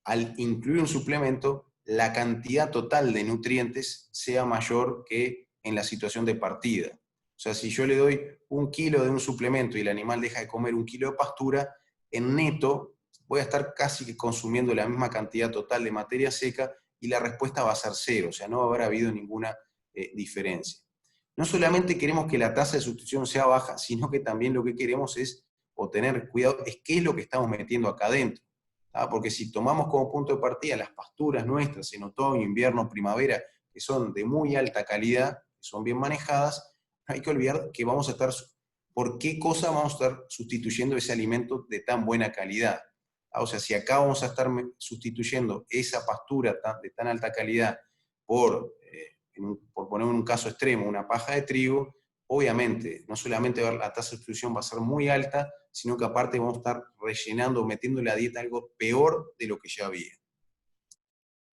al incluir un suplemento, la cantidad total de nutrientes sea mayor que en la situación de partida. O sea, si yo le doy 1 kilo de un suplemento y el animal deja de comer 1 kilo de pastura, en neto voy a estar casi que consumiendo la misma cantidad total de materia seca y la respuesta va a ser 0, o sea, no va a haber habido ninguna diferencia. No solamente queremos que la tasa de sustitución sea baja, sino que también lo que queremos es, o tener cuidado, es qué es lo que estamos metiendo acá adentro. Porque si tomamos como punto de partida las pasturas nuestras en otoño, invierno, primavera, que son de muy alta calidad, que son bien manejadas, hay que olvidar que vamos a estar, por qué cosa vamos a estar sustituyendo ese alimento de tan buena calidad. O sea, si acá vamos a estar sustituyendo esa pastura de tan alta calidad por poner un caso extremo, una paja de trigo, obviamente, no solamente la tasa de sustitución va a ser muy alta, sino que aparte vamos a estar rellenando, metiendo en la dieta algo peor de lo que ya había.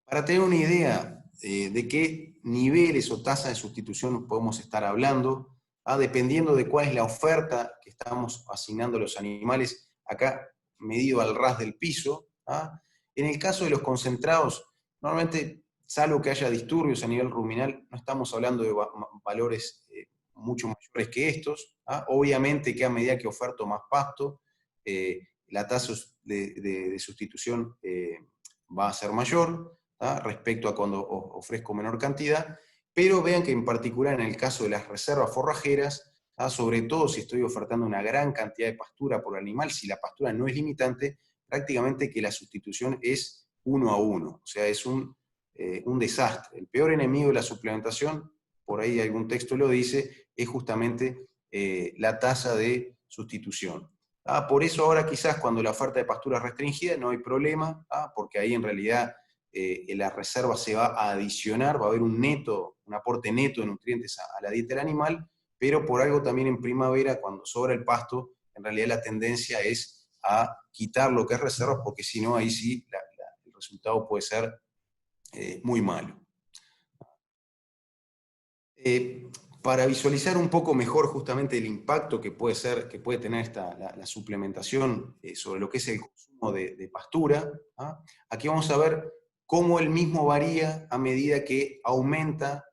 Para tener una idea de qué niveles o tasas de sustitución podemos estar hablando, dependiendo de cuál es la oferta que estamos asignando a los animales, acá medido al ras del piso. En el caso de los concentrados, normalmente, salvo que haya disturbios a nivel ruminal, no estamos hablando de valores mucho mayores que estos. Obviamente que a medida que oferto más pasto, la tasa de sustitución va a ser mayor, respecto a cuando ofrezco menor cantidad, pero vean que en particular en el caso de las reservas forrajeras, sobre todo si estoy ofertando una gran cantidad de pastura por animal, si la pastura no es limitante, prácticamente que la sustitución es 1 a 1, o sea, es un desastre. El peor enemigo de la suplementación, por ahí algún texto lo dice, es justamente la tasa de sustitución. Por eso ahora quizás cuando la oferta de pastura es restringida no hay problema, porque ahí en realidad la reserva se va a adicionar, va a haber un aporte neto de nutrientes a la dieta del animal, pero por algo también en primavera, cuando sobra el pasto, en realidad la tendencia es a quitar lo que es reserva, porque si no, ahí sí el resultado puede ser muy malo. Para visualizar un poco mejor justamente el impacto que puede tener la suplementación sobre lo que es el consumo de pastura, aquí vamos a ver cómo el mismo varía a medida que aumenta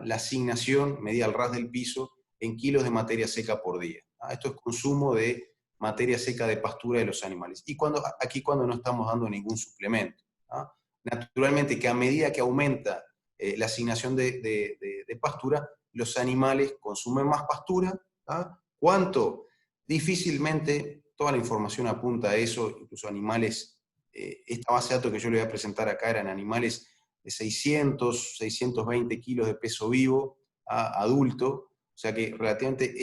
la asignación, medida al ras del piso, en kilos de materia seca por día. Esto es consumo de materia seca de pastura de los animales. Y aquí cuando no estamos dando ningún suplemento. Naturalmente que a medida que aumenta la asignación de pastura, los animales consumen más pastura. ¿Cuánto? Difícilmente, toda la información apunta a eso, incluso animales, esta base de datos que yo le voy a presentar acá eran animales de 600, 620 kilos de peso vivo, adulto, o sea que relativamente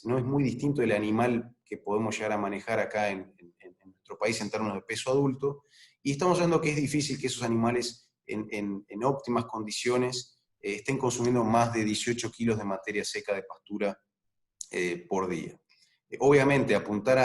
no es muy distinto del animal que podemos llegar a manejar acá en nuestro país en términos de peso adulto, y estamos viendo que es difícil que esos animales en óptimas condiciones estén consumiendo más de 18 kilos de materia seca de pastura por día. Obviamente, apuntar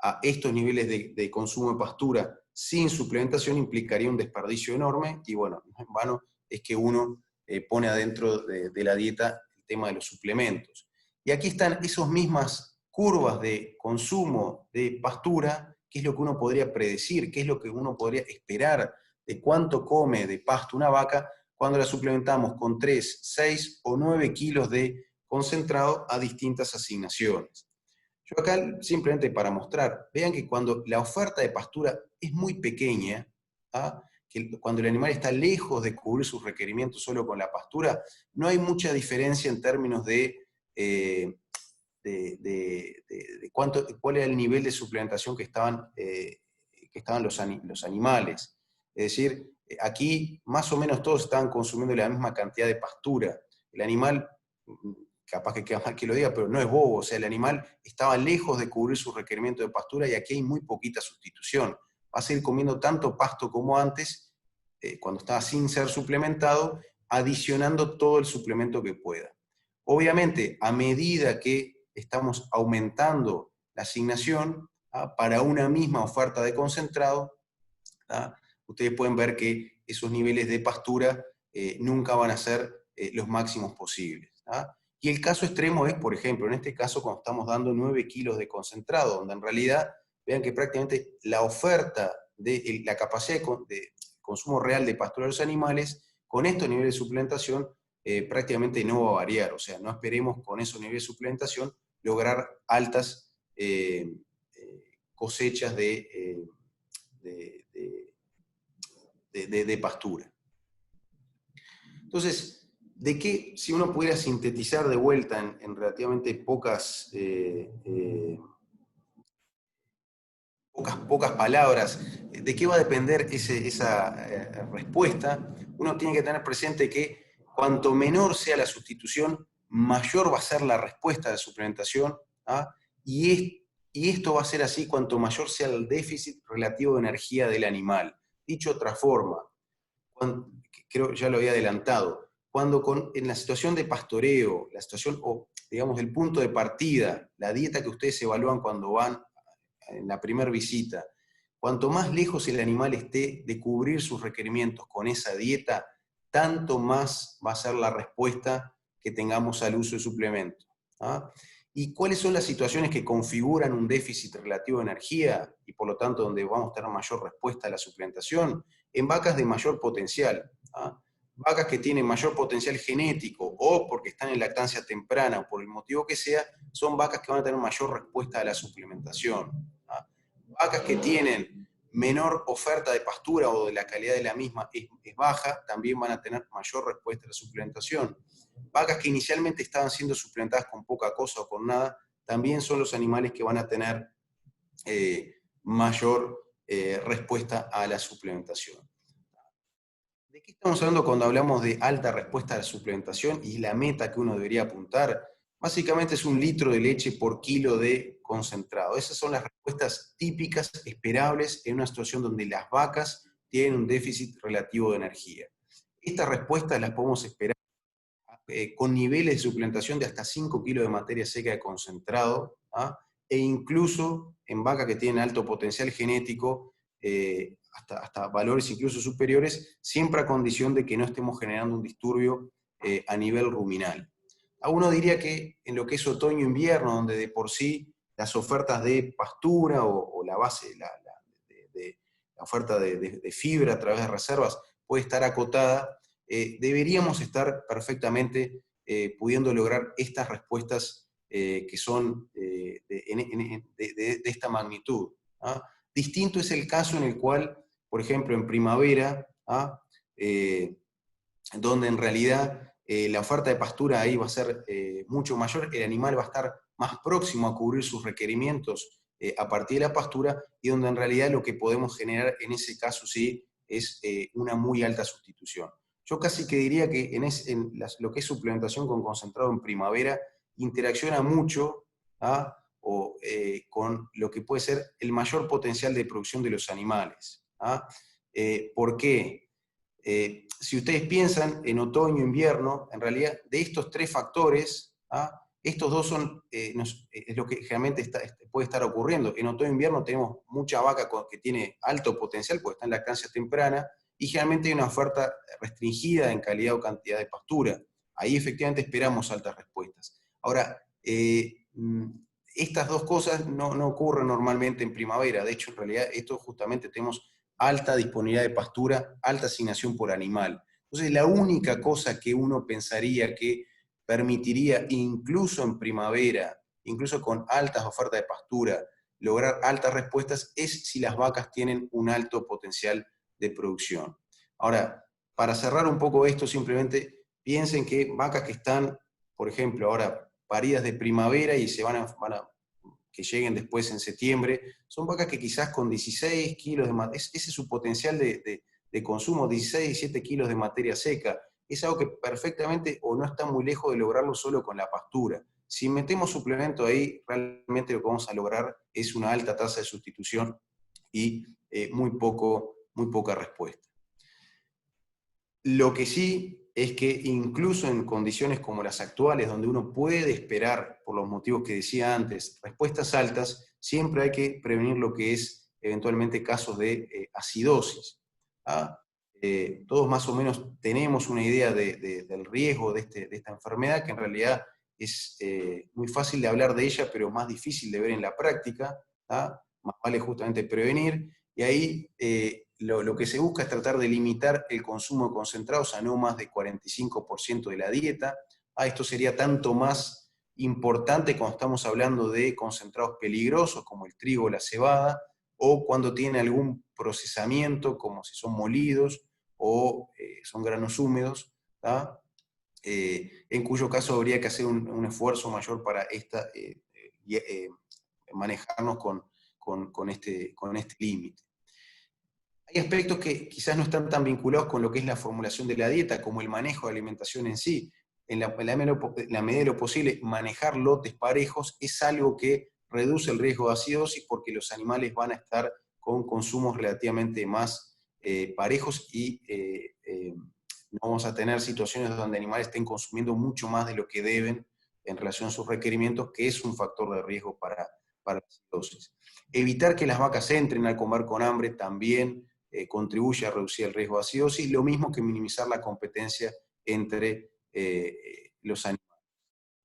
a estos niveles de consumo de pastura sin suplementación implicaría un desperdicio enorme, y bueno, no en vano es que uno pone adentro de la dieta el tema de los suplementos. Y aquí están esas mismas curvas de consumo de pastura, qué es lo que uno podría predecir, qué es lo que uno podría esperar de cuánto come de pasto una vaca cuando la suplementamos con 3, 6 o 9 kilos de concentrado a distintas asignaciones. Yo acá simplemente para mostrar, vean que cuando la oferta de pastura es muy pequeña, que cuando el animal está lejos de cubrir sus requerimientos solo con la pastura, no hay mucha diferencia en términos de cuál era el nivel de suplementación que estaban los animales. Es decir, aquí más o menos todos estaban consumiendo la misma cantidad de pastura. El animal, capaz que queda mal que lo diga, pero no es bobo, o sea, el animal estaba lejos de cubrir su requerimiento de pastura y aquí hay muy poquita sustitución. Va a seguir comiendo tanto pasto como antes, cuando estaba sin ser suplementado, adicionando todo el suplemento que pueda. Obviamente, a medida que estamos aumentando la asignación, para una misma oferta de concentrado, ustedes pueden ver que esos niveles de pastura nunca van a ser los máximos posibles. Y el caso extremo es, por ejemplo, en este caso cuando estamos dando 9 kilos de concentrado, donde en realidad, vean que prácticamente la oferta, la capacidad de consumo real de pastura de los animales, con estos niveles de suplementación, prácticamente no va a variar. O sea, no esperemos con esos niveles de suplementación lograr altas cosechas de pastura. Entonces, ¿de qué, si uno pudiera sintetizar de vuelta en relativamente pocas palabras, de qué va a depender esa respuesta? Uno tiene que tener presente que cuanto menor sea la sustitución, mayor va a ser la respuesta de suplementación, y esto va a ser así cuanto mayor sea el déficit relativo de energía del animal. Dicho de otra forma, creo que ya lo había adelantado, cuando en la situación de pastoreo, la situación, o digamos el punto de partida, la dieta que ustedes evalúan cuando van en la primera visita, cuanto más lejos el animal esté de cubrir sus requerimientos con esa dieta, tanto más va a ser la respuesta que tengamos al uso de suplementos. ¿Y cuáles son las situaciones que configuran un déficit relativo de energía y por lo tanto donde vamos a tener mayor respuesta a la suplementación? En vacas de mayor potencial. Vacas que tienen mayor potencial genético o porque están en lactancia temprana o por el motivo que sea, son vacas que van a tener mayor respuesta a la suplementación. Vacas que tienen menor oferta de pastura o de la calidad de la misma es baja, también van a tener mayor respuesta a la suplementación. Vacas que inicialmente estaban siendo suplementadas con poca cosa o con nada, también son los animales que van a tener mayor respuesta a la suplementación. ¿De qué estamos hablando cuando hablamos de alta respuesta a la suplementación y la meta que uno debería apuntar? Básicamente es 1 litro de leche por kilo de concentrado. Esas son las respuestas típicas, esperables, en una situación donde las vacas tienen un déficit relativo de energía. Estas respuestas las podemos esperar con niveles de suplementación de hasta 5 kilos de materia seca de concentrado, e incluso en vacas que tienen alto potencial genético, hasta valores incluso superiores, siempre a condición de que no estemos generando un disturbio a nivel ruminal. Uno diría que en lo que es otoño-invierno, donde de por sí las ofertas de pastura o la base, la oferta de fibra a través de reservas puede estar acotada, deberíamos estar perfectamente pudiendo lograr estas respuestas que son de esta magnitud. Distinto es el caso en el cual, por ejemplo, en primavera, donde en realidad la oferta de pastura ahí va a ser mucho mayor, el animal va a estar más próximo a cubrir sus requerimientos a partir de la pastura, y donde en realidad lo que podemos generar en ese caso sí es una muy alta sustitución. Yo casi que diría que lo que es suplementación con concentrado en primavera interacciona mucho con lo que puede ser el mayor potencial de producción de los animales. ¿Por qué? Si ustedes piensan en otoño, invierno, en realidad de estos 3 factores, estos 2 son es lo que generalmente puede estar ocurriendo. En otoño e invierno tenemos mucha vaca que tiene alto potencial porque está en lactancia temprana, y generalmente hay una oferta restringida en calidad o cantidad de pastura. Ahí efectivamente esperamos altas respuestas. Ahora, estas 2 cosas no ocurren normalmente en primavera. De hecho, en realidad, esto justamente tenemos alta disponibilidad de pastura, alta asignación por animal. Entonces, la única cosa que uno pensaría que permitiría, incluso en primavera, incluso con altas ofertas de pastura, lograr altas respuestas, es si las vacas tienen un alto potencial de producción. Ahora, para cerrar un poco esto, simplemente piensen que vacas que están, por ejemplo, ahora paridas de primavera y que lleguen después en septiembre. Son vacas que quizás con 16 kilos de materia, ese es su potencial de consumo, 16, 17 kilos de materia seca. Es algo que perfectamente o no está muy lejos de lograrlo solo con la pastura. Si metemos suplemento ahí, realmente lo que vamos a lograr es una alta tasa de sustitución y muy poca respuesta. Lo que sí es que incluso en condiciones como las actuales, donde uno puede esperar, por los motivos que decía antes, respuestas altas, siempre hay que prevenir lo que es eventualmente casos de acidosis. ¿Ah? Todos más o menos tenemos una idea del riesgo de esta enfermedad, que en realidad es muy fácil de hablar de ella, pero más difícil de ver en la práctica. ¿Ah? Más vale justamente prevenir, y ahí lo que se busca es tratar de limitar el consumo de concentrados a no más de 45% de la dieta. Esto sería tanto más importante cuando estamos hablando de concentrados peligrosos como el trigo o la cebada, o cuando tiene algún procesamiento, como si son molidos o son granos húmedos, en cuyo caso habría que hacer un esfuerzo mayor para manejarnos con este límite. Hay aspectos que quizás no están tan vinculados con lo que es la formulación de la dieta, como el manejo de alimentación en sí. En la medida de lo posible, manejar lotes parejos es algo que reduce el riesgo de acidosis, porque los animales van a estar con consumos relativamente más parejos y no vamos a tener situaciones donde animales estén consumiendo mucho más de lo que deben en relación a sus requerimientos, que es un factor de riesgo para la acidosis. Evitar que las vacas entren al comer con hambre también contribuye a reducir el riesgo de acidosis, lo mismo que minimizar la competencia entre los animales.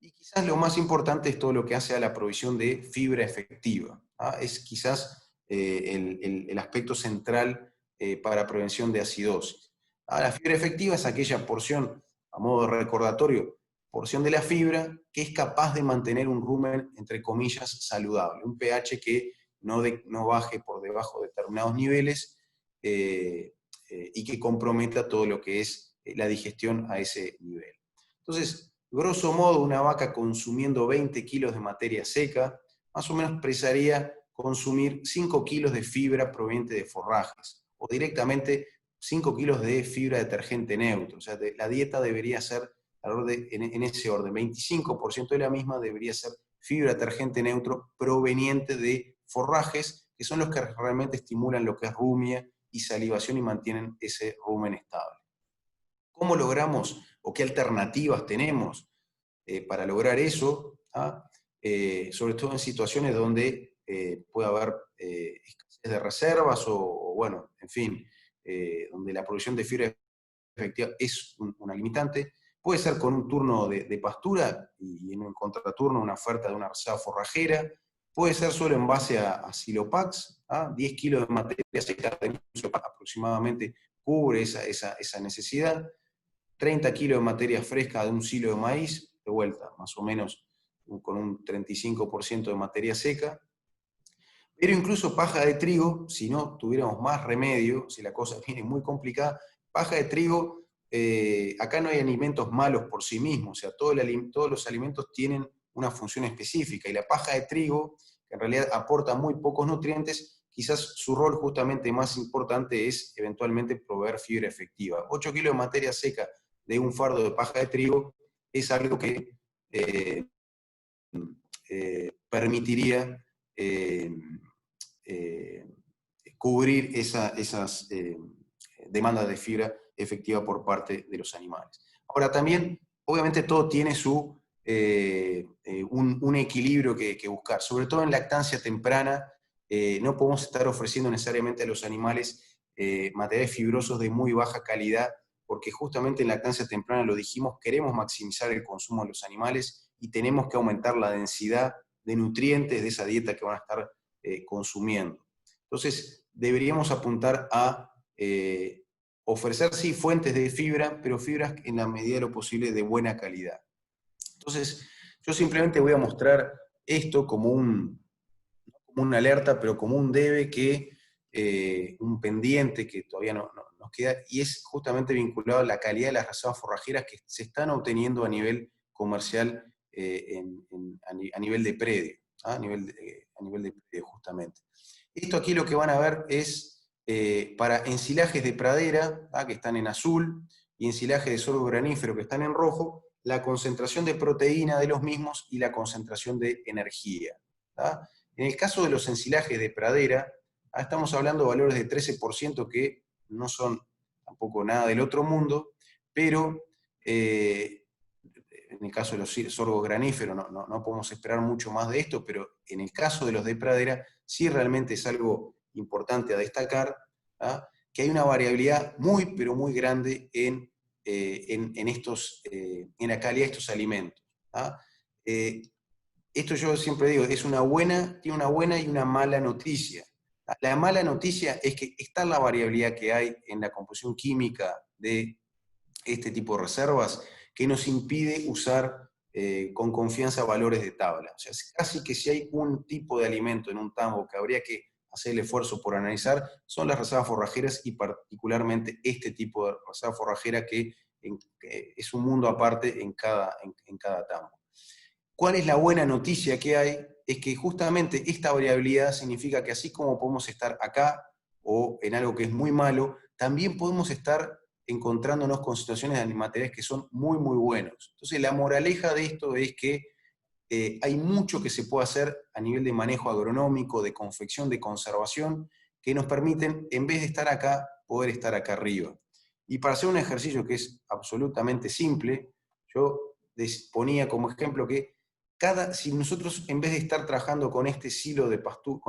Y quizás lo más importante es todo lo que hace a la provisión de fibra efectiva. Es quizás el aspecto central para prevención de acidosis. La fibra efectiva es aquella porción, a modo de recordatorio, porción de la fibra que es capaz de mantener un rumen, entre comillas, saludable, un pH que no baje por debajo de determinados niveles y que comprometa todo lo que es la digestión a ese nivel. Entonces, grosso modo, una vaca consumiendo 20 kilos de materia seca, más o menos precisaría consumir 5 kilos de fibra proveniente de forrajes, o directamente 5 kilos de fibra detergente neutro. O sea, la dieta debería ser, en ese orden, 25% de la misma debería ser fibra detergente neutro proveniente de forrajes, que son los que realmente estimulan lo que es rumia y salivación y mantienen ese rumen estable. ¿Cómo logramos o qué alternativas tenemos para lograr eso? Sobre todo en situaciones donde puede haber escasez de reservas o bueno, en fin, donde la producción de fibra efectiva es una limitante. Puede ser con un turno de pastura y en un contraturno una oferta de una reserva forrajera. Puede ser solo en base a Silopax, 10 kilos de materia seca aproximadamente cubre esa necesidad. 30 kilos de materia fresca de un silo de maíz, de vuelta, más o menos con un 35% de materia seca. Pero incluso paja de trigo, si no tuviéramos más remedio, si la cosa viene muy complicada, paja de trigo, acá no hay alimentos malos por sí mismos, o sea, todos los alimentos tienen una función específica, y la paja de trigo, que en realidad aporta muy pocos nutrientes, quizás su rol justamente más importante es eventualmente proveer fibra efectiva. 8 kilos de materia seca de un fardo de paja de trigo es algo que permitiría cubrir esas demandas de fibra efectiva por parte de los animales. Ahora también, obviamente todo tiene un equilibrio que buscar, sobre todo en lactancia temprana. No podemos estar ofreciendo necesariamente a los animales materiales fibrosos de muy baja calidad, porque justamente en lactancia temprana, lo dijimos, queremos maximizar el consumo de los animales y tenemos que aumentar la densidad de nutrientes de esa dieta que van a estar consumiendo. Entonces, deberíamos apuntar a ofrecer, sí, fuentes de fibra, pero fibras en la medida de lo posible de buena calidad. Entonces, yo simplemente voy a mostrar esto como una alerta, pero como un debe un pendiente que todavía nos queda, y es justamente vinculado a la calidad de las reservas forrajeras que se están obteniendo a nivel comercial a nivel de predio, ¿ah? A nivel de predio justamente. Esto aquí lo que van a ver es para ensilajes de pradera, ¿ah? Que están en azul, y ensilajes de sorgo granífero que están en rojo, la concentración de proteína de los mismos y la concentración de energía. ¿Ah? En el caso de los ensilajes de pradera, estamos hablando de valores de 13% que no son tampoco nada del otro mundo, pero en el caso de los sorgos graníferos no podemos esperar mucho más de esto, pero en el caso de los de pradera sí realmente es algo importante a destacar, ¿ah? Que hay una variabilidad muy, pero muy grande en la calidad de estos alimentos. ¿Ah? Esto yo siempre digo, tiene una buena y una mala noticia. La mala noticia es que está la variabilidad que hay en la composición química de este tipo de reservas que nos impide usar con confianza valores de tabla. O sea, casi que si hay un tipo de alimento en un tambo que habría que hacer el esfuerzo por analizar, son las reservas forrajeras y particularmente este tipo de reserva forrajera que es un mundo aparte en cada tambo. ¿Cuál es la buena noticia que hay? Es que justamente esta variabilidad significa que así como podemos estar acá o en algo que es muy malo, también podemos estar encontrándonos con situaciones de materiales que son muy, muy buenos. Entonces la moraleja de esto es que hay mucho que se puede hacer a nivel de manejo agronómico, de confección, de conservación, que nos permiten, en vez de estar acá, poder estar acá arriba. Y para hacer un ejercicio que es absolutamente simple, yo les ponía como ejemplo que si nosotros en vez de estar trabajando con este silo de pastura,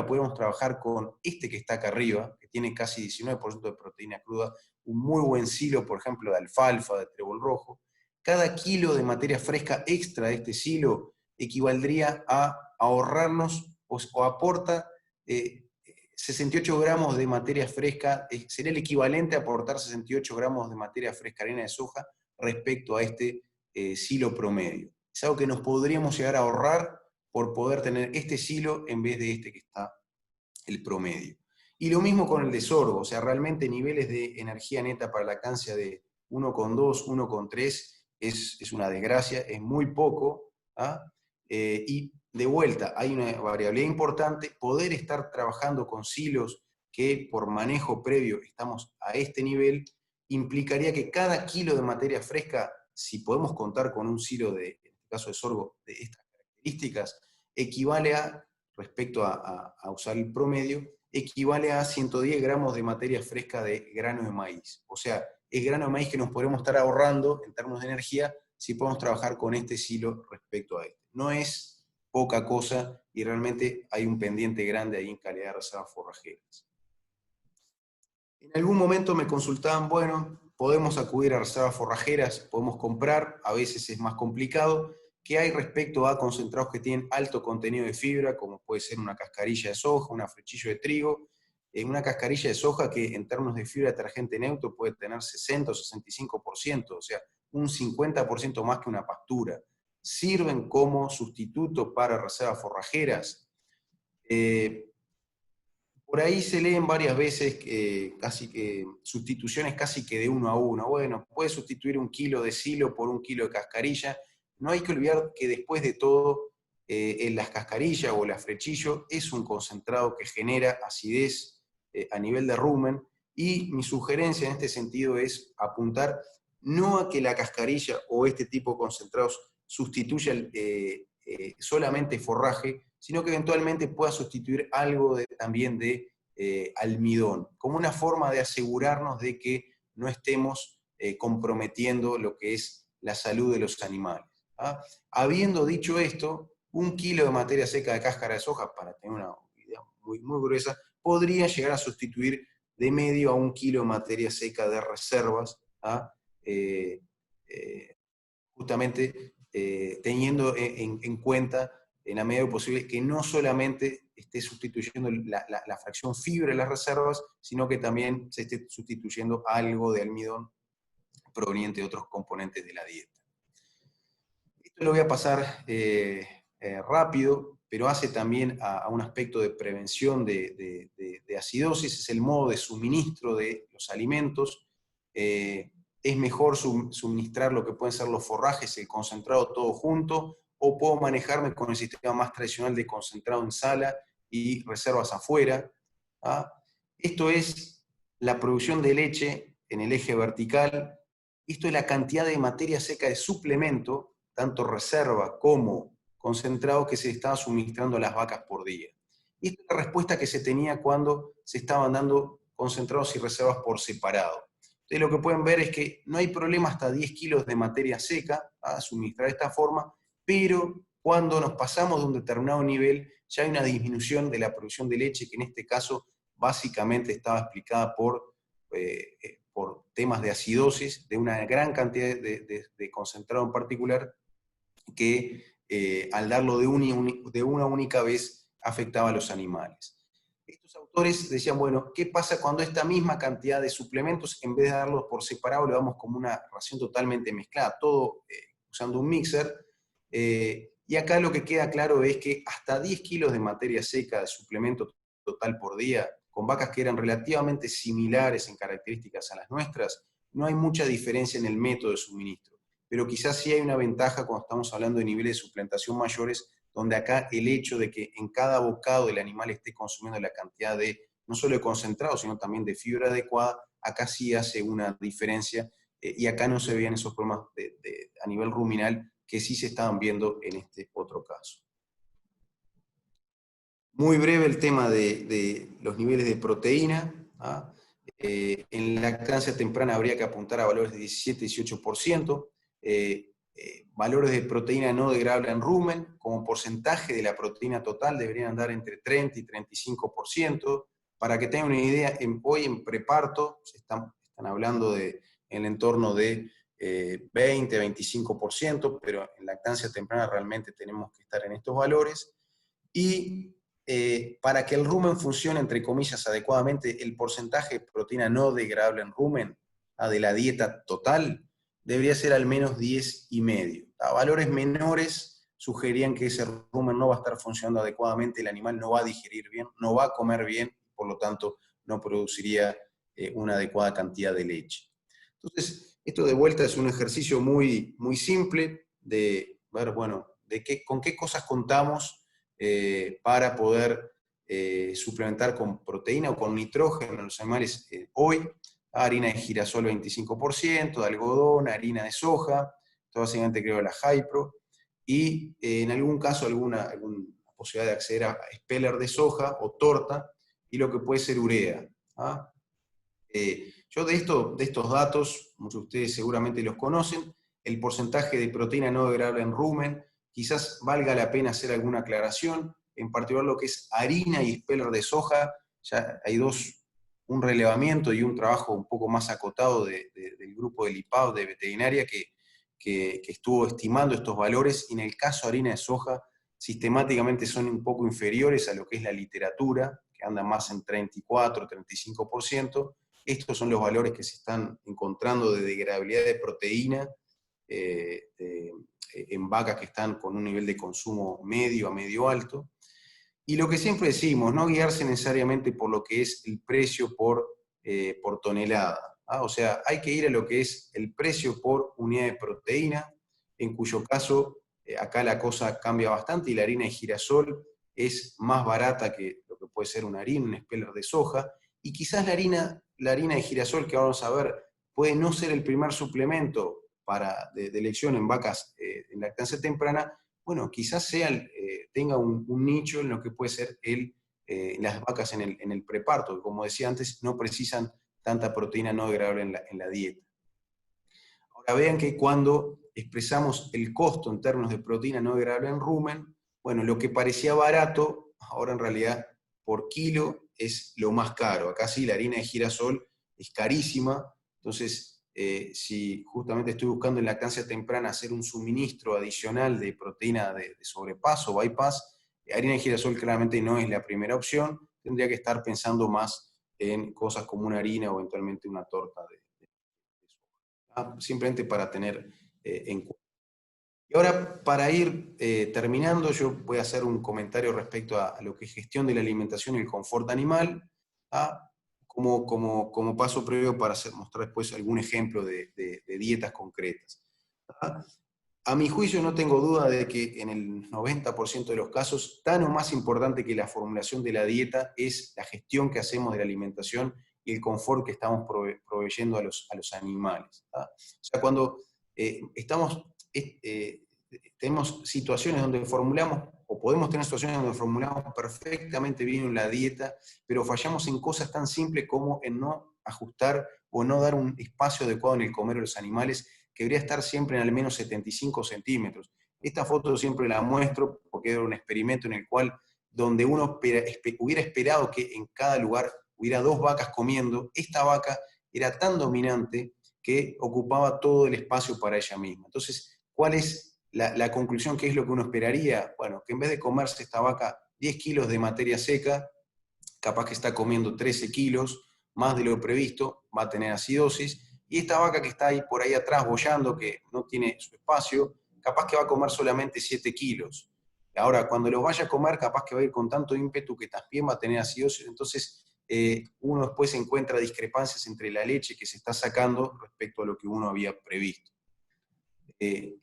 podemos trabajar con este que está acá arriba, que tiene casi 19% de proteína cruda, un muy buen silo, por ejemplo, de alfalfa, de trébol rojo, cada kilo de materia fresca extra de este silo equivaldría a ahorrarnos o aporta 68 gramos de materia fresca, sería el equivalente a aportar 68 gramos de materia fresca harina de soja respecto a este silo promedio. Es algo que nos podríamos llegar a ahorrar por poder tener este silo en vez de este que está el promedio. Y lo mismo con el de sorgo, o sea, realmente niveles de energía neta para lactancia de 1,2, 1,3 es una desgracia, es muy poco, ¿ah? Y de vuelta, hay una variabilidad importante, poder estar trabajando con silos que por manejo previo estamos a este nivel, implicaría que cada kilo de materia fresca, si podemos contar con un silo en este caso de sorgo, de estas características, equivale a, respecto a usar el promedio, equivale a 110 gramos de materia fresca de grano de maíz. O sea, es grano de maíz que nos podemos estar ahorrando en términos de energía si podemos trabajar con este silo respecto a este. No es poca cosa y realmente hay un pendiente grande ahí en calidad de reservas forrajeras. En algún momento me consultaban, bueno, podemos acudir a reservas forrajeras, podemos comprar, a veces es más complicado. ¿Qué hay respecto a concentrados que tienen alto contenido de fibra, como puede ser una cascarilla de soja, un afrechillo de trigo? Una cascarilla de soja que en términos de fibra detergente neutro puede tener 60 o 65%, o sea, un 50% más que una pastura. ¿Sirven como sustituto para reservas forrajeras? Por ahí se leen varias veces sustituciones casi que de 1 a 1. Bueno, puede sustituir un kilo de silo por un kilo de cascarilla. No hay que olvidar que después de todo, en las cascarillas o el afrechillo es un concentrado que genera acidez a nivel de rumen, y mi sugerencia en este sentido es apuntar no a que la cascarilla o este tipo de concentrados sustituya solamente forraje, sino que eventualmente pueda sustituir algo también de almidón, como una forma de asegurarnos de que no estemos comprometiendo lo que es la salud de los animales. ¿Ah? Habiendo dicho esto, un kilo de materia seca de cáscara de soja, para tener una idea muy, muy gruesa, podría llegar a sustituir de medio a un kilo de materia seca de reservas, ¿ah? Justamente teniendo en cuenta, en la medida de lo posible, que no solamente esté sustituyendo la fracción fibra de las reservas, sino que también se esté sustituyendo algo de almidón proveniente de otros componentes de la dieta. Esto lo voy a pasar rápido, pero hace también a un aspecto de prevención de acidosis, es el modo de suministro de los alimentos. es mejor suministrar lo que pueden ser los forrajes, el concentrado todo junto, o puedo manejarme con el sistema más tradicional de concentrado en sala y reservas afuera. ¿Ah? Esto es la producción de leche en el eje vertical. Esto es la cantidad de materia seca de suplemento, tanto reserva como concentrado, que se estaba suministrando a las vacas por día. Y esta es la respuesta que se tenía cuando se estaban dando concentrados y reservas por separado. Entonces lo que pueden ver es que no hay problema hasta 10 kilos de materia seca a suministrar de esta forma, pero cuando nos pasamos de un determinado nivel, ya hay una disminución de la producción de leche, que en este caso básicamente estaba explicada por temas de acidosis, de una gran cantidad de concentrado en particular, que al darlo de una única vez afectaba a los animales. Estos autores decían, bueno, ¿qué pasa cuando esta misma cantidad de suplementos, en vez de darlos por separado, le damos como una ración totalmente mezclada, todo usando un mixer? Y acá lo que queda claro es que hasta 10 kilos de materia seca de suplemento total por día, con vacas que eran relativamente similares en características a las nuestras, no hay mucha diferencia en el método de suministro. Pero quizás sí hay una ventaja cuando estamos hablando de niveles de suplementación mayores, donde acá el hecho de que en cada bocado el animal esté consumiendo la cantidad de, no solo de concentrado, sino también de fibra adecuada, acá sí hace una diferencia, y acá no se veían esos problemas a nivel ruminal que sí se estaban viendo en este otro caso. Muy breve el tema de los niveles de proteína. ¿Ah? En lactancia temprana habría que apuntar a valores de 17-18%. Valores de proteína no degradable en rumen, como porcentaje de la proteína total, deberían andar entre 30 y 35%. Para que tengan una idea, hoy en preparto están hablando de en el entorno de 20-25%, pero en lactancia temprana realmente tenemos que estar en estos valores. Y para que el rumen funcione, entre comillas, adecuadamente, el porcentaje de proteína no degradable en rumen de la dieta total debería ser al menos 10,5. A valores menores sugerían que ese rumen no va a estar funcionando adecuadamente, el animal no va a digerir bien, no va a comer bien, por lo tanto no produciría una adecuada cantidad de leche. Entonces, esto de vuelta es un ejercicio muy, muy simple de ver, bueno, con qué cosas contamos para poder suplementar con proteína o con nitrógeno en los animales hoy. Harina de girasol 25%, de algodón, harina de soja, esto básicamente creo la Hypro, y en algún caso alguna posibilidad de acceder a speller de soja o torta, y lo que puede ser urea. ¿Ah? Yo de estos datos, muchos de ustedes seguramente los conocen, el porcentaje de proteína no degradable en rumen, quizás valga la pena hacer alguna aclaración, en particular lo que es harina y speller de soja, ya hay un relevamiento y un trabajo un poco más acotado del grupo del IPAO de veterinaria que estuvo estimando estos valores, y en el caso de harina de soja, sistemáticamente son un poco inferiores a lo que es la literatura, que anda más en 34-35%. Estos son los valores que se están encontrando de degradabilidad de proteína en vacas que están con un nivel de consumo medio a medio alto. Y lo que siempre decimos, no guiarse necesariamente por lo que es el precio por tonelada. ¿Ah? O sea, hay que ir a lo que es el precio por unidad de proteína, en cuyo caso acá la cosa cambia bastante y la harina de girasol es más barata que lo que puede ser una harina, un speller de soja, y quizás la harina de girasol que vamos a ver puede no ser el primer suplemento de elección en vacas en lactancia temprana. Bueno, quizás tenga un nicho en lo que puede ser las vacas en el preparto, que como decía antes, no precisan tanta proteína no degradable en la dieta. Ahora vean que cuando expresamos el costo en términos de proteína no degradable en rumen, bueno, lo que parecía barato, ahora en realidad por kilo es lo más caro. Acá sí, la harina de girasol es carísima, entonces si justamente estoy buscando en lactancia temprana hacer un suministro adicional de proteína de sobrepaso, bypass, harina de girasol claramente no es la primera opción, tendría que estar pensando más en cosas como una harina o eventualmente una torta simplemente para tener en cuenta. Y ahora, para ir terminando, yo voy a hacer un comentario respecto a lo que es gestión de la alimentación y el confort animal. como paso previo para mostrar después algún ejemplo de dietas concretas. ¿Ah? A mi juicio no tengo duda de que en el 90% de los casos, tan o más importante que la formulación de la dieta es la gestión que hacemos de la alimentación y el confort que estamos proveyendo a los animales. ¿Ah? O sea, cuando tenemos situaciones donde formulamos, o podemos tener situaciones donde formulamos perfectamente bien la dieta, pero fallamos en cosas tan simples como en no ajustar o no dar un espacio adecuado en el comer a los animales, que debería estar siempre en al menos 75 centímetros. Esta foto siempre la muestro porque era un experimento en el cual, donde uno hubiera esperado que en cada lugar hubiera 2 vacas comiendo, esta vaca era tan dominante que ocupaba todo el espacio para ella misma. Entonces, ¿cuál es la conclusión? ¿Qué es lo que uno esperaría? Bueno, que en vez de comerse esta vaca 10 kilos de materia seca, capaz que está comiendo 13 kilos, más de lo previsto, va a tener acidosis, y esta vaca que está ahí por ahí atrás boyando, que no tiene su espacio, capaz que va a comer solamente 7 kilos. Ahora, cuando lo vaya a comer, capaz que va a ir con tanto ímpetu que también va a tener acidosis, entonces uno después encuentra discrepancias entre la leche que se está sacando respecto a lo que uno había previsto.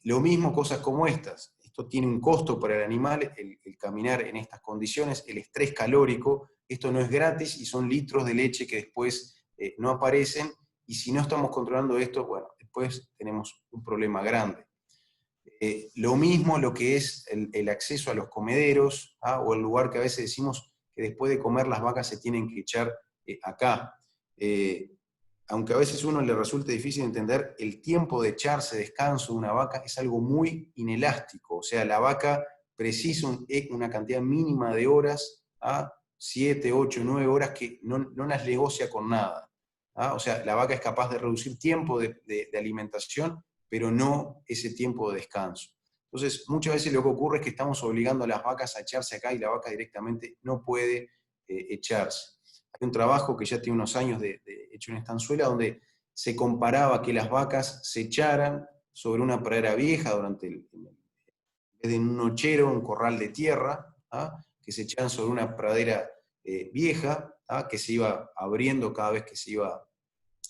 Lo mismo cosas como estas. Esto tiene un costo para el animal, el caminar en estas condiciones, el estrés calórico. Esto no es gratis y son litros de leche que después no aparecen, y si no estamos controlando esto, bueno, después tenemos un problema grande. Lo mismo lo que es el acceso a los comederos, ¿ah? O el lugar que a veces decimos que después de comer las vacas se tienen que echar acá. Aunque a veces a uno le resulte difícil entender, el tiempo de echarse descanso de una vaca es algo muy inelástico. O sea, la vaca precisa una cantidad mínima de horas, ¿ah? 7, 8, 9 horas, que no las negocia con nada. ¿Ah? O sea, la vaca es capaz de reducir tiempo de alimentación, pero no ese tiempo de descanso. Entonces, muchas veces lo que ocurre es que estamos obligando a las vacas a echarse acá y la vaca directamente no puede echarse. Hay un trabajo que ya tiene unos años hecho en Estanzuela, donde se comparaba que las vacas se echaran sobre una pradera vieja en vez de un nochero, un corral de tierra, ¿ah? Que se echaran sobre una pradera vieja, ¿ah? Que se iba abriendo cada vez que se iba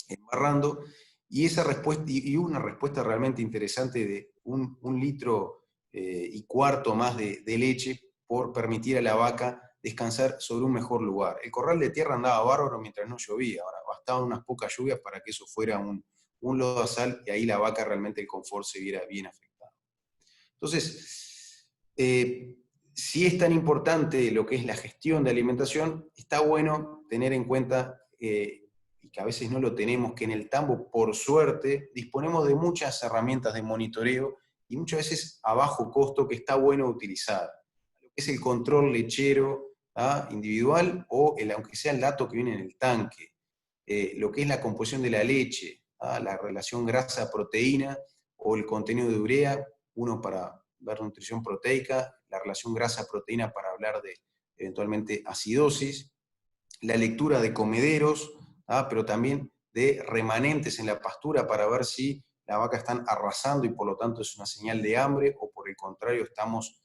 embarrando, y esa respuesta, y una respuesta realmente interesante de un litro y cuarto más de leche por permitir a la vaca descansar sobre un mejor lugar. El corral de tierra andaba bárbaro mientras no llovía, ahora bastaban unas pocas lluvias para que eso fuera un lodazal, y ahí la vaca realmente el confort se viera bien afectado. Entonces, si es tan importante lo que es la gestión de alimentación, está bueno tener en cuenta, y que a veces no lo tenemos, que en el tambo, por suerte, disponemos de muchas herramientas de monitoreo, y muchas veces a bajo costo, que está bueno utilizar. Lo que es el control lechero, ¿ah? Individual, o aunque sea el dato que viene en el tanque. Lo que es la composición de la leche, ¿ah? La relación grasa-proteína, o el contenido de urea, uno para ver nutrición proteica, la relación grasa-proteína para hablar de eventualmente acidosis, la lectura de comederos, ¿ah? Pero también de remanentes en la pastura para ver si la vaca están arrasando y por lo tanto es una señal de hambre, o por el contrario estamos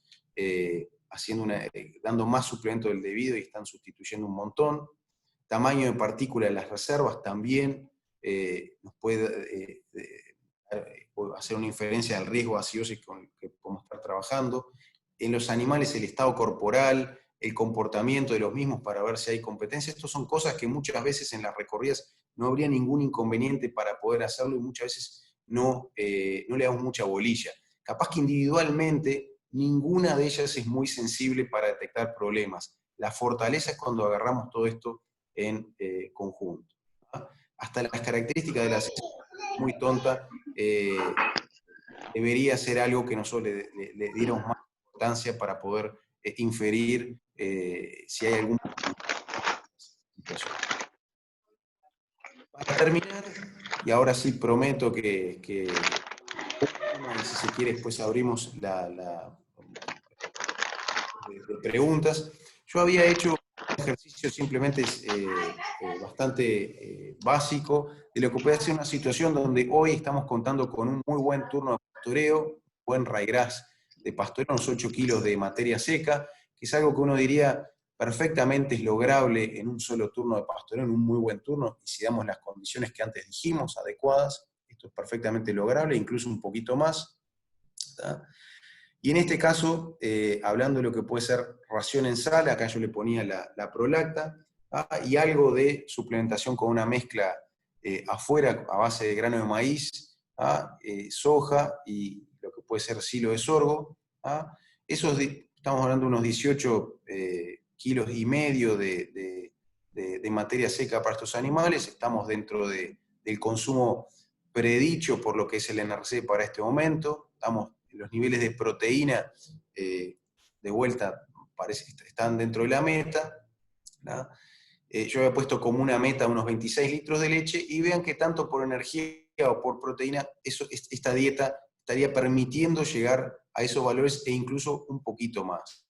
dando más suplemento del debido y están sustituyendo un montón. Tamaño de partícula de las reservas también nos puede hacer una inferencia del riesgo de acidosis con el que podemos estar trabajando. En los animales, el estado corporal, el comportamiento de los mismos para ver si hay competencia. Estas son cosas que muchas veces en las recorridas no habría ningún inconveniente para poder hacerlo, y muchas veces no le damos mucha bolilla. Capaz que individualmente ninguna de ellas es muy sensible para detectar problemas. La fortaleza es cuando agarramos todo esto en conjunto. ¿Ah? Hasta las características de la cesta muy tonta debería ser algo que nosotros le diéramos más importancia para poder inferir si hay algún situación. Para terminar, y ahora sí prometo que si se quiere después abrimos de preguntas. Yo había hecho un ejercicio simplemente bastante básico de lo que puede ser una situación donde hoy estamos contando con un muy buen turno de pastoreo, buen raigras de pastoreo, unos 8 kilos de materia seca, que es algo que uno diría perfectamente es lograble en un solo turno de pastoreo, en un muy buen turno, y si damos las condiciones que antes dijimos, adecuadas, esto es perfectamente lograble, incluso un poquito más. ¿Tá? Y en este caso, hablando de lo que puede ser ración en sal, acá yo le ponía la prolacta, y algo de suplementación con una mezcla afuera a base de grano de maíz, soja y lo que puede ser silo de sorgo. Estamos hablando de unos 18 kilos y medio de materia seca para estos animales, estamos dentro del consumo predicho por lo que es el NRC para este momento, los niveles de proteína de vuelta parece que están dentro de la meta. Yo había puesto como una meta unos 26 litros de leche, y vean que tanto por energía o por proteína, esta dieta estaría permitiendo llegar a esos valores e incluso un poquito más.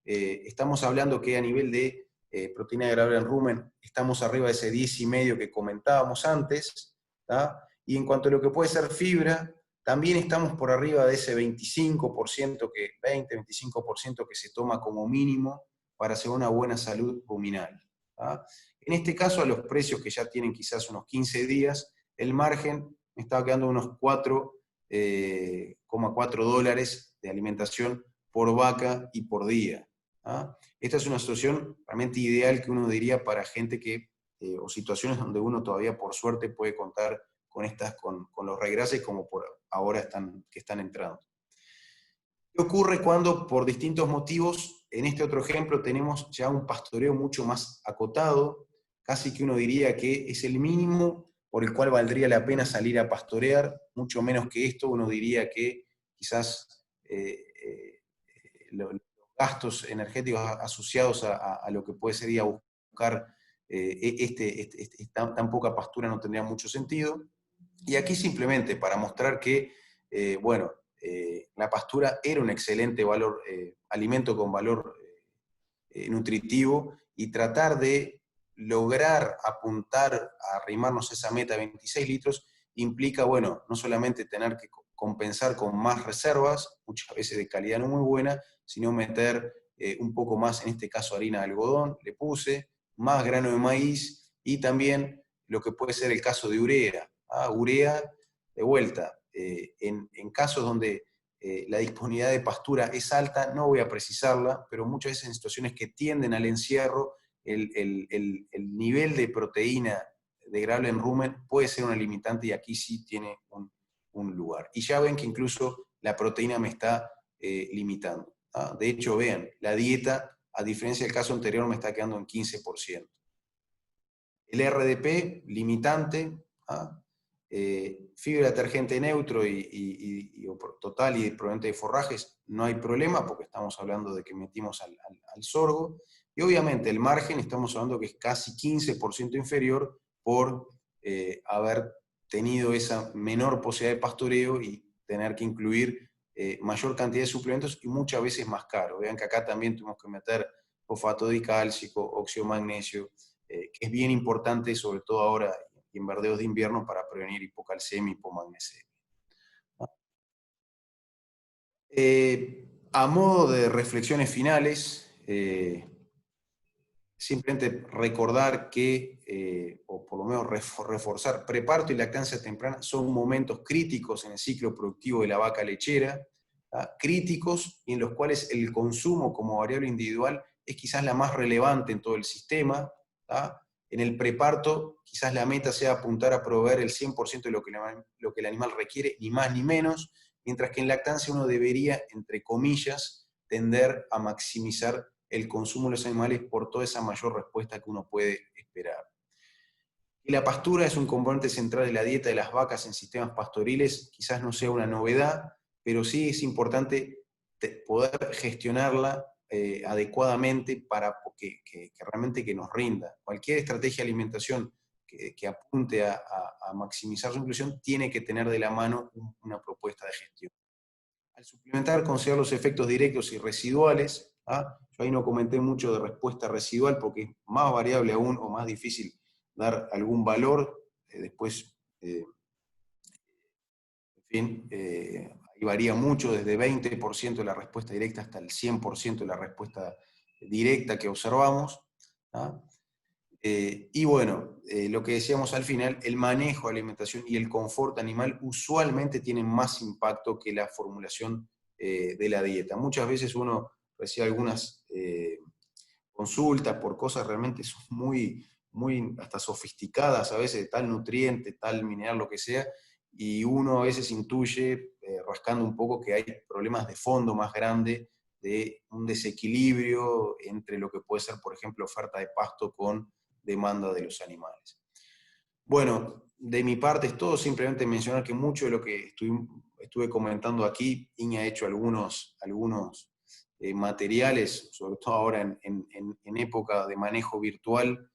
Estamos hablando que a nivel de proteína agregada en rumen, estamos arriba de ese 10,5 que comentábamos antes, y en cuanto a lo que puede ser fibra, también estamos por arriba de ese 25% 20-25% que se toma como mínimo para hacer una buena salud ruminal. En este caso, a los precios que ya tienen quizás unos 15 días, el margen me estaba quedando unos 4,4 dólares de alimentación por vaca y por día. Esta es una situación realmente ideal que uno diría para gente o situaciones donde uno todavía por suerte puede contar con los regrases como por ahora que están entrando. ¿Qué ocurre cuando por distintos motivos, en este otro ejemplo tenemos ya un pastoreo mucho más acotado, casi que uno diría que es el mínimo por el cual valdría la pena salir a pastorear, mucho menos que esto, uno diría que quizás los gastos energéticos asociados a lo que puede ser ir a buscar tan poca pastura no tendría mucho sentido. Y aquí simplemente para mostrar que, la pastura era un excelente alimento con valor nutritivo, y tratar de lograr apuntar a arrimarnos esa meta de 26 litros implica, no solamente tener que compensar con más reservas, muchas veces de calidad no muy buena, sino meter un poco más, en este caso harina de algodón, le puse, más grano de maíz, y también lo que puede ser el caso de urea. Urea, de vuelta, en casos donde la disponibilidad de pastura es alta, no voy a precisarla, pero muchas veces en situaciones que tienden al encierro, el nivel de proteína degradable en rumen puede ser una limitante, y aquí sí tiene un lugar. Y ya ven que incluso la proteína me está limitando. De hecho, vean, la dieta, a diferencia del caso anterior, me está quedando en 15%. El RDP, limitante, fibra detergente neutro total y probablemente de forrajes, no hay problema porque estamos hablando de que metimos al sorgo. Y obviamente el margen estamos hablando que es casi 15% inferior por haber tenido esa menor posibilidad de pastoreo y tener que incluir mayor cantidad de suplementos y muchas veces más caro. Vean que acá también tuvimos que meter fosfato dicálcico, óxido magnesio, que es bien importante, sobre todo ahora y en verdeos de invierno, para prevenir hipocalcemia y hipomagnesemia. A modo de reflexiones finales, simplemente recordar que, o por lo menos reforzar, preparto y lactancia temprana son momentos críticos en el ciclo productivo de la vaca lechera, críticos, y en los cuales el consumo como variable individual es quizás la más relevante en todo el sistema. En el preparto, quizás la meta sea apuntar a proveer el 100% de lo que el animal requiere, ni más ni menos, mientras que en lactancia uno debería, entre comillas, tender a maximizar el consumo de los animales por toda esa mayor respuesta que uno puede esperar. Y la pastura es un componente central de la dieta de las vacas en sistemas pastoriles, quizás no sea una novedad, pero sí es importante poder gestionarla adecuadamente para que realmente que nos rinda. Cualquier estrategia de alimentación que apunte a maximizar su inclusión tiene que tener de la mano una propuesta de gestión. Al suplementar, considerar los efectos directos y residuales. Yo ahí no comenté mucho de respuesta residual porque es más variable aún o más difícil dar algún valor. Después, en fin, ahí varía mucho, desde 20% de la respuesta directa hasta el 100% de la respuesta directa que observamos. ¿Ah? Y bueno, lo que decíamos al final, el manejo, alimentación y el confort animal usualmente tienen más impacto que la formulación de la dieta. Muchas veces uno recibe algunas consultas por cosas realmente son muy hasta sofisticadas, a veces de tal nutriente, tal mineral, lo que sea, y uno a veces intuye, rascando un poco, que hay problemas de fondo más grandes, de un desequilibrio entre lo que puede ser, por ejemplo, oferta de pasto con demanda de los animales. Bueno, de mi parte es todo, simplemente mencionar que mucho de lo que estuve comentando aquí, Iña ha hecho algunos materiales, sobre todo ahora en época de manejo virtual,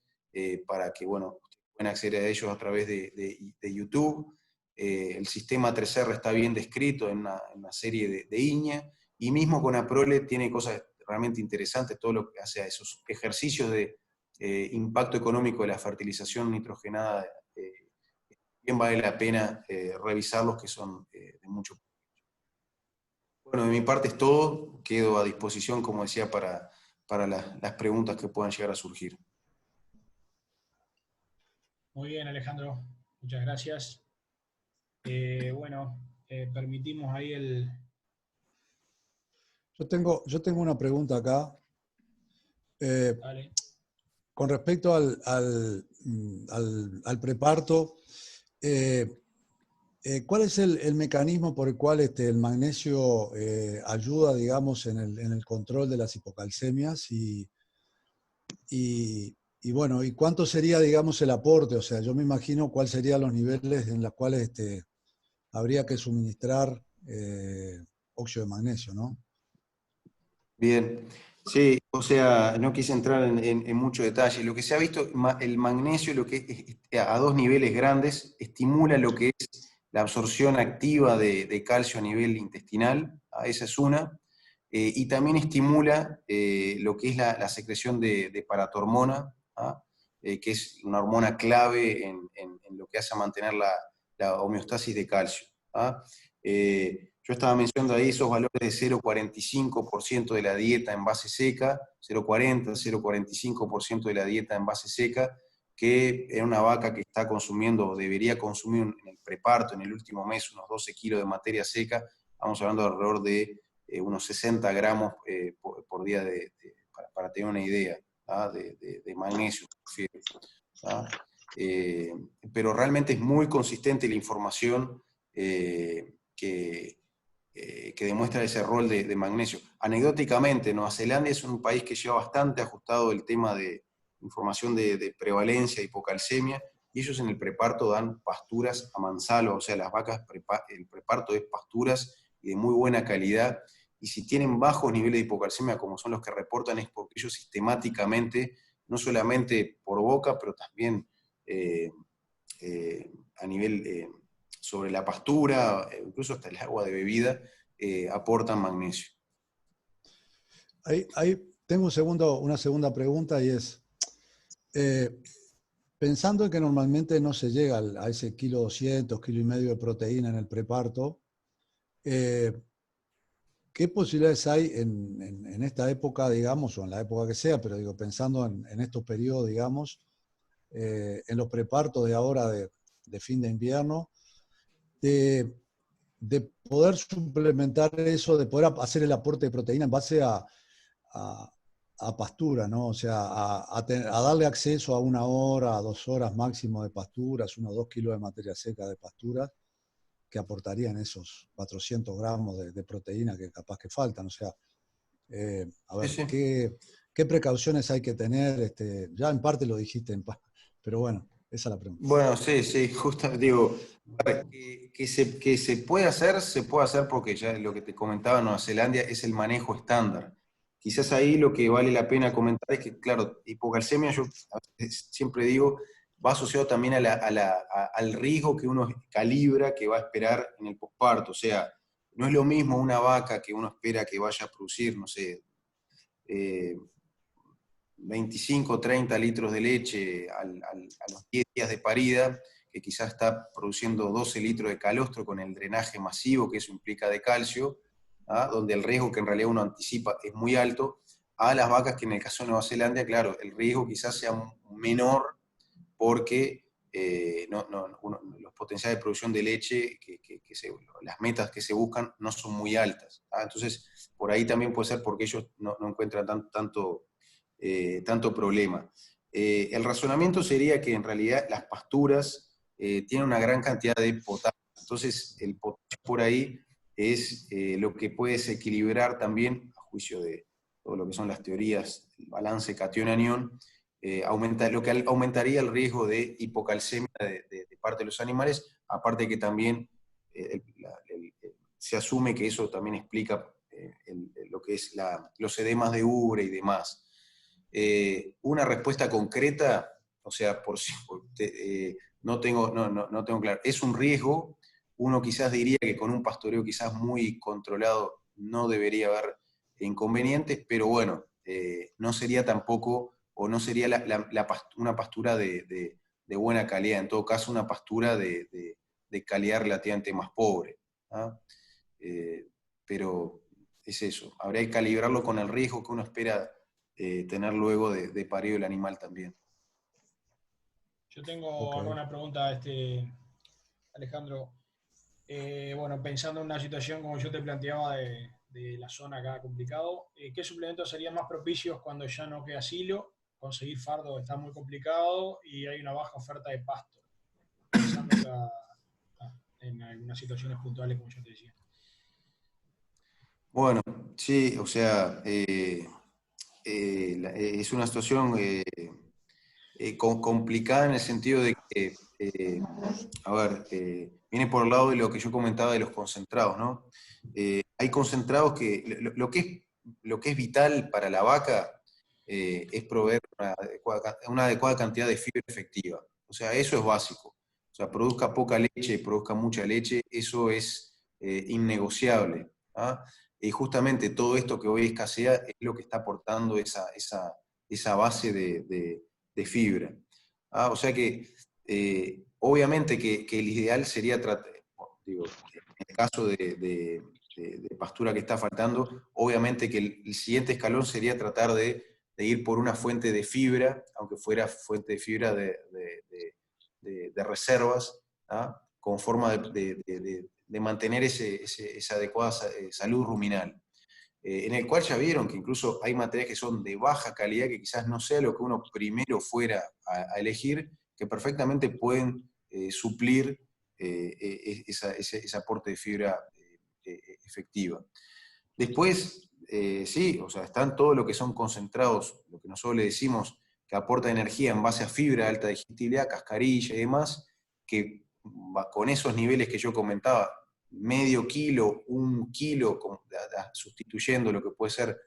para que, bueno, puedan acceder a ellos a través de YouTube. El sistema 3R está bien descrito en una serie de Iña, y mismo con Aprole tiene cosas realmente interesantes, todo lo que hace a esos ejercicios de impacto económico de la fertilización nitrogenada, bien vale la pena revisarlos, que son de mucho. Bueno, de mi parte es todo, quedo a disposición, como decía, para las preguntas que puedan llegar a surgir. Muy bien, Alejandro, muchas gracias. Bueno, permitimos ahí el... Yo tengo una pregunta acá. Dale. Con respecto al preparto, ¿cuál es el mecanismo por el cual el magnesio ayuda, digamos, en el control de las hipocalcemias? Y bueno, ¿y cuánto sería, digamos, el aporte? O sea, yo me imagino cuáles serían los niveles en los cuales habría que suministrar óxido de magnesio, ¿no? Bien, sí, o sea, no quise entrar en mucho detalle. Lo que se ha visto, el magnesio, lo que a dos niveles grandes, estimula lo que es la absorción activa de calcio a nivel intestinal, esa es una, y también estimula lo que es la secreción de paratormona, que es una hormona clave en lo que hace a mantener la homeostasis de calcio. Yo estaba mencionando ahí esos valores de 0,45% de la dieta en base seca, 0,40, 0,45% de la dieta en base seca, que en una vaca que está consumiendo o debería consumir en el preparto en el último mes unos 12 kilos de materia seca, estamos hablando de alrededor de unos 60 gramos por día para tener una idea de magnesio. Pero realmente es muy consistente la información que demuestra ese rol de magnesio. Anecdóticamente, Nueva Zelanda es un país que lleva bastante ajustado el tema de información de prevalencia de hipocalcemia, y ellos en el preparto dan pasturas a mansalva, o sea, las vacas, el preparto es pasturas y de muy buena calidad, y si tienen bajos niveles de hipocalcemia, como son los que reportan, es porque ellos sistemáticamente, no solamente por boca, pero también a nivel sobre la pastura, incluso hasta el agua de bebida, aportan magnesio. Tengo una segunda pregunta, y es, pensando en que normalmente no se llega a ese 1,2 kg de proteína en el preparto, ¿qué posibilidades hay en esta época, digamos, o en la época que sea, pero digo, pensando en estos periodos, digamos, en los prepartos de ahora de fin de invierno, de poder suplementar eso, de poder hacer el aporte de proteína en base a pastura, ¿no? O sea, a darle acceso a 1 hora, a 2 horas máximo de pasturas, unos 2 kilos de materia seca de pasturas, que aportarían esos 400 gramos de proteína que capaz que faltan. O sea, a ver, Sí, sí. ¿qué precauciones hay que tener? Ya en parte lo dijiste, pero bueno, esa es la pregunta. Bueno, sí, sí, justo digo, que se puede hacer porque ya lo que te comentaba en Nueva Zelanda es el manejo estándar. Quizás ahí lo que vale la pena comentar es que, claro, hipocalcemia, yo a veces siempre digo, va asociado también al riesgo que uno calibra que va a esperar en el posparto. O sea, no es lo mismo una vaca que uno espera que vaya a producir, no sé, 25 o 30 litros de leche a los 10 días de parida, que quizás está produciendo 12 litros de calostro con el drenaje masivo que eso implica de calcio, donde el riesgo que en realidad uno anticipa es muy alto, a las vacas, que en el caso de Nueva Zelanda, claro, el riesgo quizás sea menor porque los potenciales de producción de leche, las metas que se buscan no son muy altas. Entonces, por ahí también puede ser porque ellos no encuentran tanto problema. El razonamiento sería que en realidad las pasturas tienen una gran cantidad de potasio. Entonces, el potasio por ahí es lo que puede desequilibrar también, a juicio de todo lo que son las teorías, el balance cation-anión, lo que aumentaría el riesgo de hipocalcemia de parte de los animales, aparte que también se asume que eso también explica lo que es los edemas de ubre y demás. Una respuesta concreta, o sea, no tengo claro. Es un riesgo, uno quizás diría que con un pastoreo quizás muy controlado no debería haber inconvenientes, pero bueno, no sería tampoco, o no sería una pastura de buena calidad, en todo caso una pastura de calidad relativamente más pobre. Pero es eso, habría que calibrarlo con el riesgo que uno espera tener luego de parido el animal también. Yo tengo acá una pregunta, Alejandro. Bueno, pensando en una situación como yo te planteaba de la zona acá complicado, ¿qué suplementos serían más propicios cuando ya no queda silo? Conseguir fardo está muy complicado y hay una baja oferta de pasto. Pensando en algunas situaciones puntuales, como yo te decía. Bueno, sí, o sea, es una situación complicada en el sentido de que, viene por el lado de lo que yo comentaba de los concentrados, ¿no? Hay concentrados que, lo que es vital para la vaca es proveer una adecuada cantidad de fibra efectiva. O sea, eso es básico. O sea, produzca poca leche, produzca mucha leche, eso es innegociable. Y justamente todo esto que hoy escasea es lo que está aportando esa base de fibra. O sea que, obviamente que el ideal sería tratar, digo, en el caso de pastura que está faltando, obviamente que el siguiente escalón sería tratar de ir por una fuente de fibra, aunque fuera fuente de fibra de reservas, con forma de mantener esa adecuada salud ruminal. En el cual ya vieron que incluso hay materiales que son de baja calidad, que quizás no sea lo que uno primero fuera a elegir, que perfectamente pueden suplir ese aporte de fibra efectiva. Después, sí, o sea, están todo lo que son concentrados, lo que nosotros le decimos que aporta energía en base a fibra, alta digestibilidad, cascarilla y demás, que con esos niveles que yo comentaba, medio kilo, 1 kilo, sustituyendo lo que puede ser,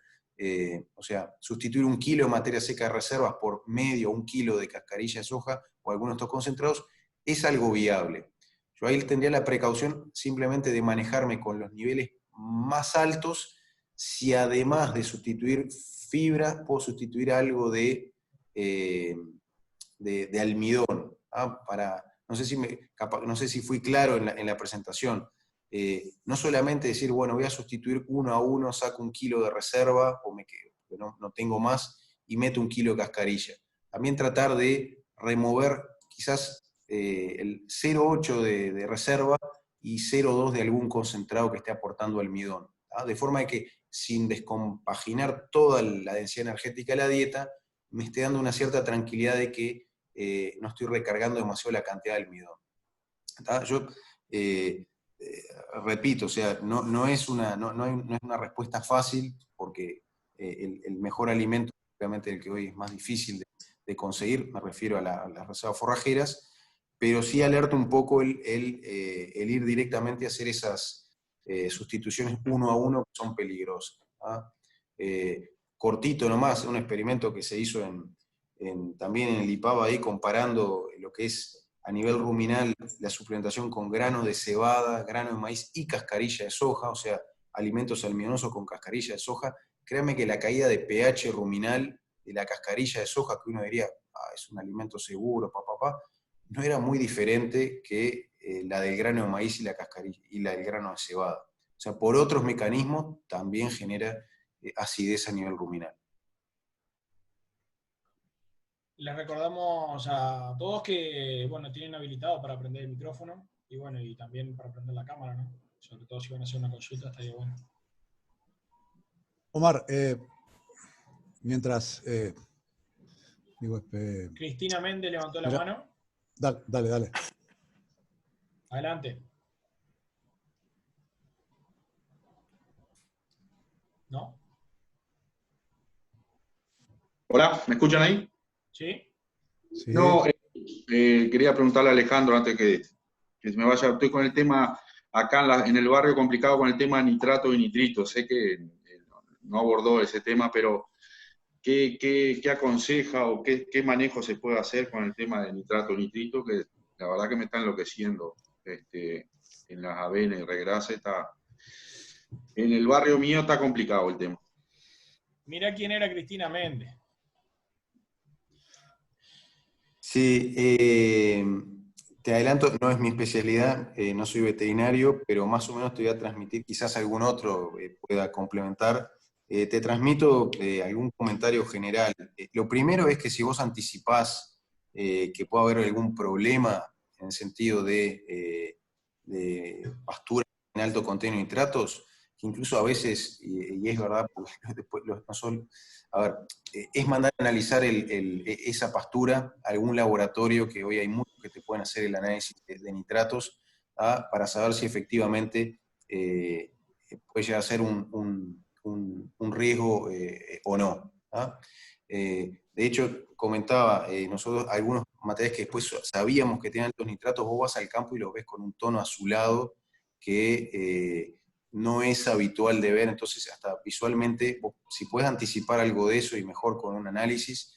o sea, sustituir 1 kilo de materia seca de reservas por medio, 1 kilo de cascarilla de soja o algunos de estos concentrados, es algo viable. Yo ahí tendría la precaución simplemente de manejarme con los niveles más altos, si además de sustituir fibra, puedo sustituir algo de almidón. No sé si fui claro en la presentación. No solamente decir, bueno, voy a sustituir 1 a 1, saco 1 kilo de reserva, o me quedo, porque no tengo más, y meto 1 kilo de cascarilla. También tratar de remover quizás el 0,8 de reserva y 0,2 de algún concentrado que esté aportando almidón. De forma de que, sin descompaginar toda la densidad energética de la dieta, me esté dando una cierta tranquilidad de que no estoy recargando demasiado la cantidad de almidón. Yo repito, o sea, no es una respuesta fácil, porque el mejor alimento, obviamente el que hoy es más difícil de conseguir, me refiero a las reservas forrajeras, pero sí alerta un poco el ir directamente a hacer esas sustituciones 1 a 1 que son peligrosas. Cortito nomás, un experimento que se hizo también en el IPABA ahí, comparando lo que es a nivel ruminal la suplementación con grano de cebada, grano de maíz y cascarilla de soja, o sea, alimentos almidonosos con cascarilla de soja. Créanme que la caída de pH ruminal de la cascarilla de soja, que uno diría, es un alimento seguro, no era muy diferente que la del grano de maíz y la cascarilla, y la del grano de cebada. O sea, por otros mecanismos también genera acidez a nivel ruminal. Les recordamos a todos que, bueno, tienen habilitado para prender el micrófono y, bueno, y también para prender la cámara, ¿no? Sobre todo si van a hacer una consulta, estaría bueno. Omar, mientras... Cristina Méndez levantó la mira, mano. dale. Adelante. ¿No? Hola, ¿me escuchan ahí? ¿Sí? Sí. No, quería preguntarle a Alejandro antes que se me vaya. Estoy con el tema acá en el barrio complicado con el tema nitrato y nitrito. Sé que no abordó ese tema, pero ¿qué aconseja o qué manejo se puede hacer con el tema de nitrato y nitrito? Que la verdad que me está enloqueciendo. En las avenas y regrasa en el barrio mío está complicado el tema. Mira quién era Cristina Méndez. Sí, te adelanto, no es mi especialidad, no soy veterinario, pero más o menos te voy a transmitir, quizás algún otro pueda complementar. Te transmito algún comentario general. Lo primero es que si vos anticipás que pueda haber algún problema en el sentido de pastura en alto contenido de nitratos, que incluso a veces, y es verdad, porque después no son, a ver, es mandar a analizar esa pastura a algún laboratorio, que hoy hay muchos que te pueden hacer el análisis de nitratos, para saber si efectivamente puede llegar a ser un riesgo o no. De hecho, comentaba, nosotros algunos materiales que después sabíamos que tenían altos nitratos, vos vas al campo y los ves con un tono azulado que no es habitual de ver, entonces hasta visualmente, si puedes anticipar algo de eso y mejor con un análisis,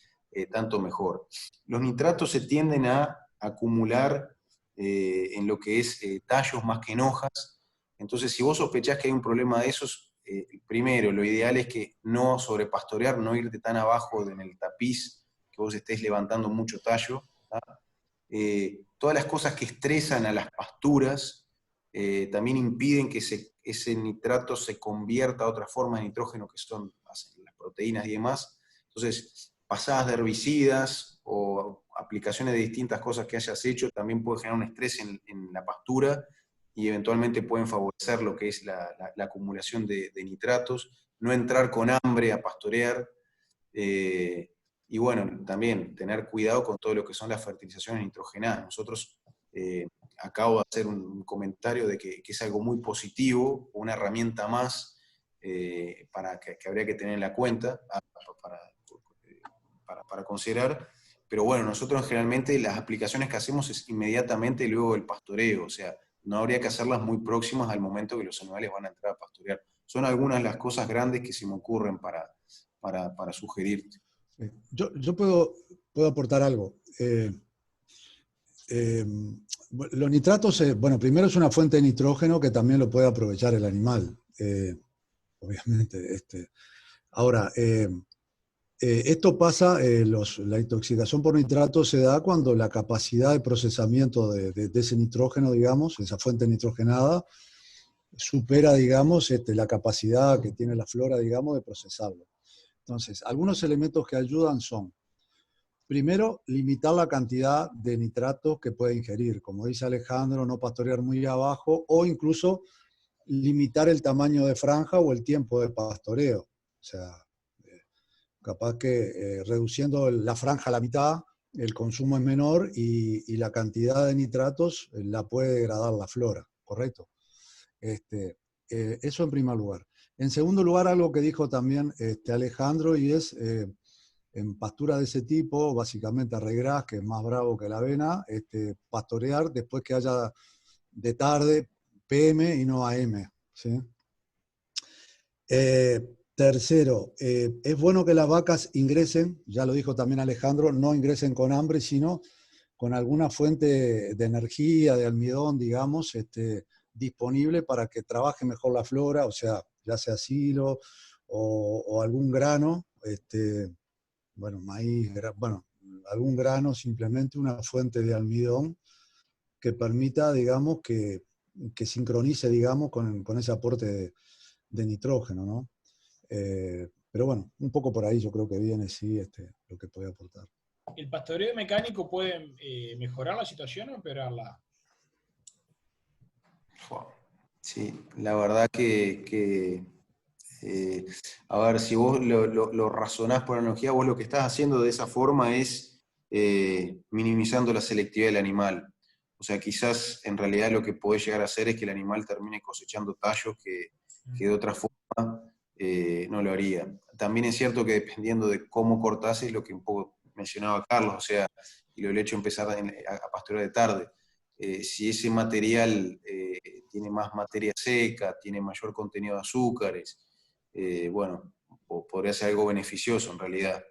tanto mejor. Los nitratos se tienden a acumular en lo que es tallos más que en hojas, entonces si vos sospechás que hay un problema de esos, primero, lo ideal es que no sobrepastorear, no irte tan abajo en el tapiz, que vos estés levantando mucho tallo. Todas las cosas que estresan a las pasturas también impiden que ese nitrato se convierta a otra forma de nitrógeno que son las proteínas y demás. Entonces, pasadas de herbicidas o aplicaciones de distintas cosas que hayas hecho también puede generar un estrés en la pastura y eventualmente pueden favorecer lo que es la acumulación de nitratos. No entrar con hambre a pastorear. Y bueno, también tener cuidado con todo lo que son las fertilizaciones nitrogenadas. Nosotros acabo de hacer un comentario de que es algo muy positivo, una herramienta más para que habría que tener en la cuenta para considerar. Pero bueno, nosotros generalmente las aplicaciones que hacemos es inmediatamente luego del pastoreo, o sea, no habría que hacerlas muy próximas al momento que los animales van a entrar a pastorear. Son algunas de las cosas grandes que se me ocurren para sugerirte. Yo puedo aportar algo. Los nitratos, bueno, primero es una fuente de nitrógeno que también lo puede aprovechar el animal, obviamente. Ahora, esto pasa, la intoxicación por nitrato se da cuando la capacidad de procesamiento de ese nitrógeno, digamos, esa fuente nitrogenada, supera, digamos, la capacidad que tiene la flora, digamos, de procesarlo. Entonces, algunos elementos que ayudan son, primero, limitar la cantidad de nitratos que puede ingerir. Como dice Alejandro, no pastorear muy abajo o incluso limitar el tamaño de franja o el tiempo de pastoreo. O sea, capaz que reduciendo la franja a la mitad, el consumo es menor y la cantidad de nitratos la puede degradar la flora, ¿correcto? Eso en primer lugar. En segundo lugar, algo que dijo también Alejandro, y es en pastura de ese tipo, básicamente arregras, que es más bravo que la avena, pastorear después que haya de tarde PM y no AM. ¿Sí? Tercero, es bueno que las vacas ingresen, ya lo dijo también Alejandro, no ingresen con hambre, sino con alguna fuente de energía, de almidón, digamos, disponible para que trabaje mejor la flora, o sea, ya sea silo o algún grano, bueno, maíz, bueno, algún grano, simplemente una fuente de almidón que permita, digamos, que sincronice, digamos, con ese aporte de nitrógeno, ¿no? Pero bueno, un poco por ahí yo creo que viene, sí, lo que puede aportar. ¿El pastoreo mecánico puede mejorar la situación o empeorarla? Sí, la verdad a ver, si vos lo razonás por analogía, vos lo que estás haciendo de esa forma es minimizando la selectividad del animal. O sea, quizás en realidad lo que podés llegar a hacer es que el animal termine cosechando tallos que de otra forma no lo haría. También es cierto que dependiendo de cómo cortás, es lo que un poco mencionaba Carlos, o sea, y lo hecho empezar a pastorear de tarde. Si ese material tiene más materia seca, tiene mayor contenido de azúcares, bueno, podría ser algo beneficioso en realidad.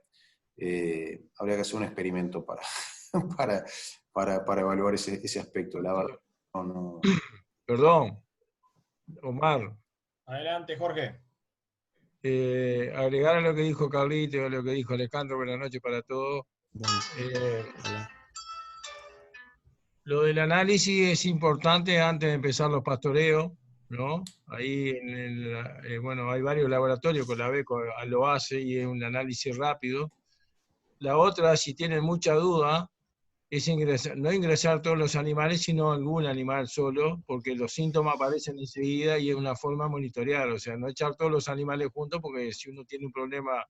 Habría que hacer un experimento para, para evaluar ese aspecto. La verdad, no. Perdón, Omar, Adelante, Jorge. agregar a lo que dijo Carlito, a lo que dijo Alejandro, buenas noches para todos. Bueno, hola. Lo del análisis es importante antes de empezar los pastoreos, ¿no? Ahí, bueno, hay varios laboratorios con la BECO lo hace y es un análisis rápido. La otra, si tienen mucha duda, es no ingresar todos los animales, sino algún animal solo, porque los síntomas aparecen enseguida y es una forma de monitorear, o sea, no echar todos los animales juntos, porque si uno tiene un problema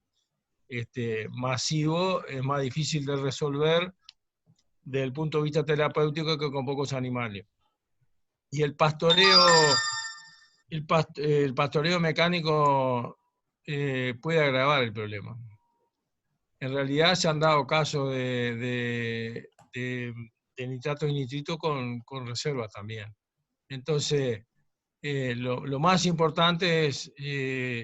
masivo, es más difícil de resolver desde el punto de vista terapéutico que con pocos animales. Y el pastoreo, el pastoreo mecánico puede agravar el problema. En realidad se han dado casos de nitrato y nitrito con reserva también. Entonces, lo más importante es,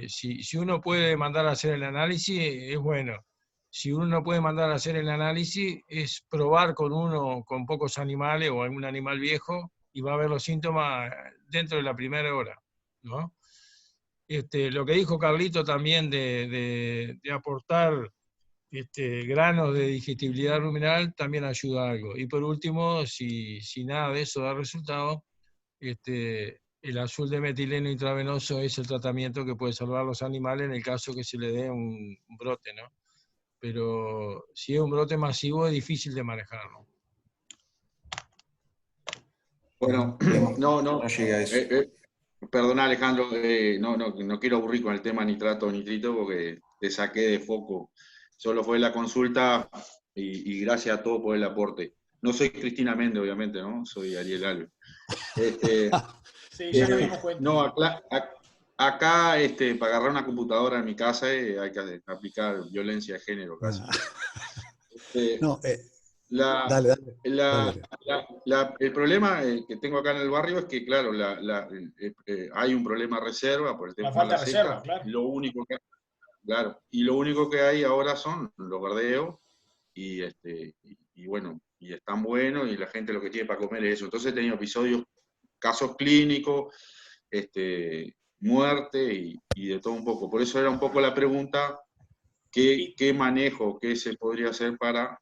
si uno puede mandar a hacer el análisis, es bueno. Si uno no puede mandar a hacer el análisis, es probar con pocos animales o algún animal viejo y va a ver los síntomas dentro de la primera hora, ¿no? Lo que dijo Carlito también de aportar granos de digestibilidad ruminal también ayuda algo. Y por último, si nada de eso da resultado, el azul de metileno intravenoso es el tratamiento que puede salvar a los animales en el caso que se le dé un brote, ¿no? Pero si es un brote masivo es difícil de manejarlo. Bueno, no llega a eso. Perdona Alejandro, no quiero aburrir con el tema nitrato o nitrito porque te saqué de foco. Solo fue la consulta y gracias a todos por el aporte. No soy Cristina Méndez, obviamente, ¿no? Soy Ariel Alves. Sí, ya nos dimos cuenta. No, acá para agarrar una computadora en mi casa hay que aplicar violencia de género casi. No, dale. dale. El problema que tengo acá en el barrio es que, claro, hay un problema de reserva por el tema La falta de la de seca. reserva, claro. Y lo único que hay ahora son los verdeos y bueno, y están buenos y la gente lo que tiene para comer es eso. Entonces he tenido episodios, casos clínicos, muerte y de todo un poco. Por eso era un poco la pregunta, ¿qué manejo, qué se podría hacer para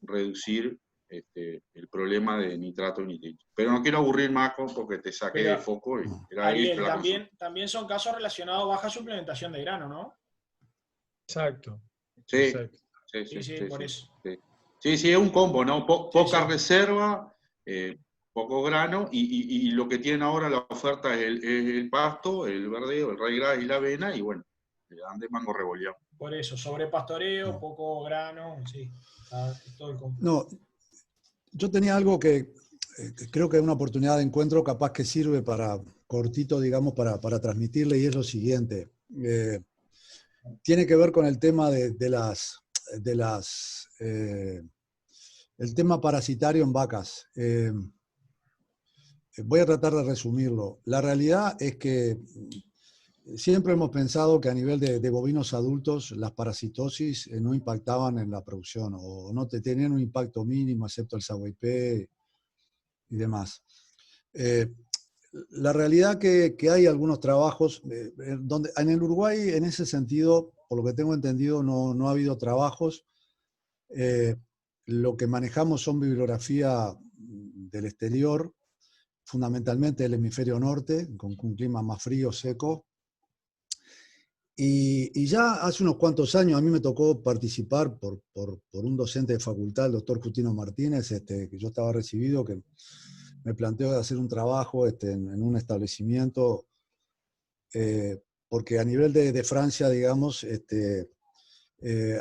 reducir el problema de nitrato y nitrito? Pero no quiero aburrir más porque te saqué de foco. Ariel, también son casos relacionados a baja suplementación de grano, ¿no? Exacto. Sí, Exacto. Sí, por eso. Sí, es un combo, ¿no? Poca reserva, poco grano, y lo que tienen ahora la oferta es el pasto, el verdeo, el ryegrass y la avena, y bueno, ande mango revoleado. Por eso, sobrepastoreo, poco grano, sí, todo el combo. No, yo tenía algo que creo que es una oportunidad de encuentro capaz que sirve para, cortito, digamos, para transmitirle, y es lo siguiente. Tiene que ver con el tema el tema parasitario en vacas. Voy a tratar de resumirlo. La realidad es que siempre hemos pensado que a nivel de bovinos adultos las parasitosis no impactaban en la producción o no tenían un impacto mínimo, excepto el sahuaypé y demás. La realidad que hay algunos trabajos, donde en el Uruguay en ese sentido, por lo que tengo entendido, no ha habido trabajos. Lo que manejamos son bibliografía del exterior, fundamentalmente del hemisferio norte, con un clima más frío, seco. Y ya hace unos cuantos años a mí me tocó participar por un docente de facultad, el doctor Justino Martínez, que yo estaba recibido, que me planteó de hacer un trabajo en un establecimiento, porque a nivel de Francia, digamos,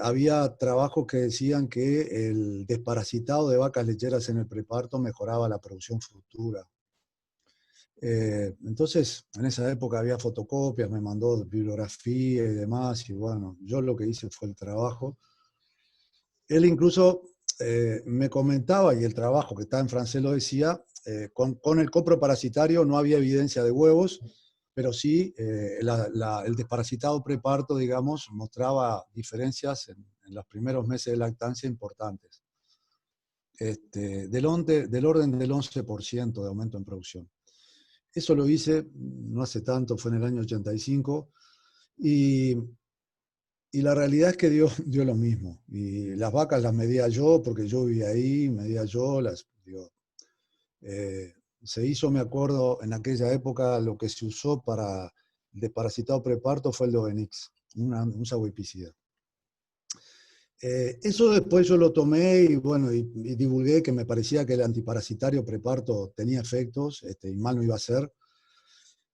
había trabajos que decían que el desparasitado de vacas lecheras en el preparto mejoraba la producción futura. Entonces, en esa época había fotocopias, me mandó bibliografía y demás, y bueno, yo lo que hice fue el trabajo. Él incluso me comentaba, y el trabajo que está en francés lo decía, con el coproparasitario no había evidencia de huevos, pero sí el desparasitado preparto, digamos, mostraba diferencias en los primeros meses de lactancia importantes, del orden del 11% de aumento en producción. Eso lo hice no hace tanto, fue en el año 85, y la realidad es que dio lo mismo. Y las vacas las medía yo, porque yo vivía ahí, medía yo, se hizo, me acuerdo, en aquella época lo que se usó para el desparasitado preparto fue el Dovenix, un saboipicida. Eso después yo lo tomé y bueno, y divulgué que me parecía que el antiparasitario preparto tenía efectos, y mal no iba a ser.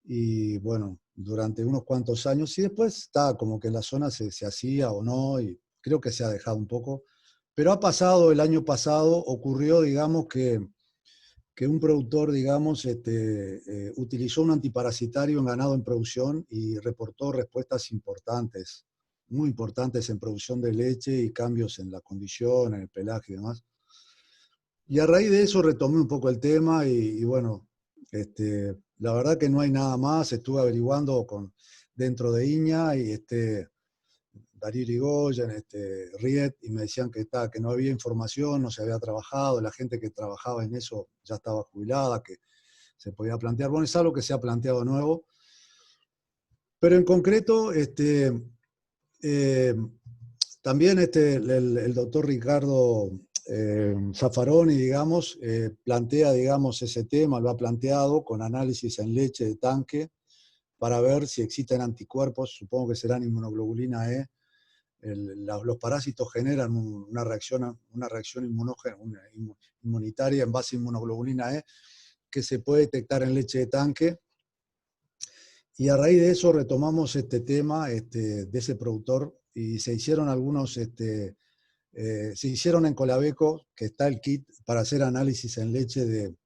Y bueno, durante unos cuantos años, y después está como que en la zona se hacía o no, y creo que se ha dejado un poco. Pero ha pasado, el año pasado ocurrió, digamos, que un productor, digamos, utilizó un antiparasitario en ganado en producción y reportó respuestas importantes, muy importantes en producción de leche y cambios en la condición, en el pelaje y demás. Y a raíz de eso retomé un poco el tema y bueno, la verdad que no hay nada más. Estuve averiguando dentro de INHA y Darío Irigoyen, Riet, y me decían que no había información, no se había trabajado, la gente que trabajaba en eso ya estaba jubilada, que se podía plantear. Bueno, es algo que se ha planteado de nuevo. Pero en concreto, también el doctor Ricardo Zaffaroni, digamos, plantea, digamos, ese tema, lo ha planteado con análisis en leche de tanque para ver si existen anticuerpos, supongo que serán inmunoglobulina E. Los parásitos generan una reacción inmunitaria en base a inmunoglobulina E que se puede detectar en leche de tanque. Y a raíz de eso retomamos este tema de ese productor y se hicieron se hicieron en Colabeco, que está el kit para hacer análisis en leche de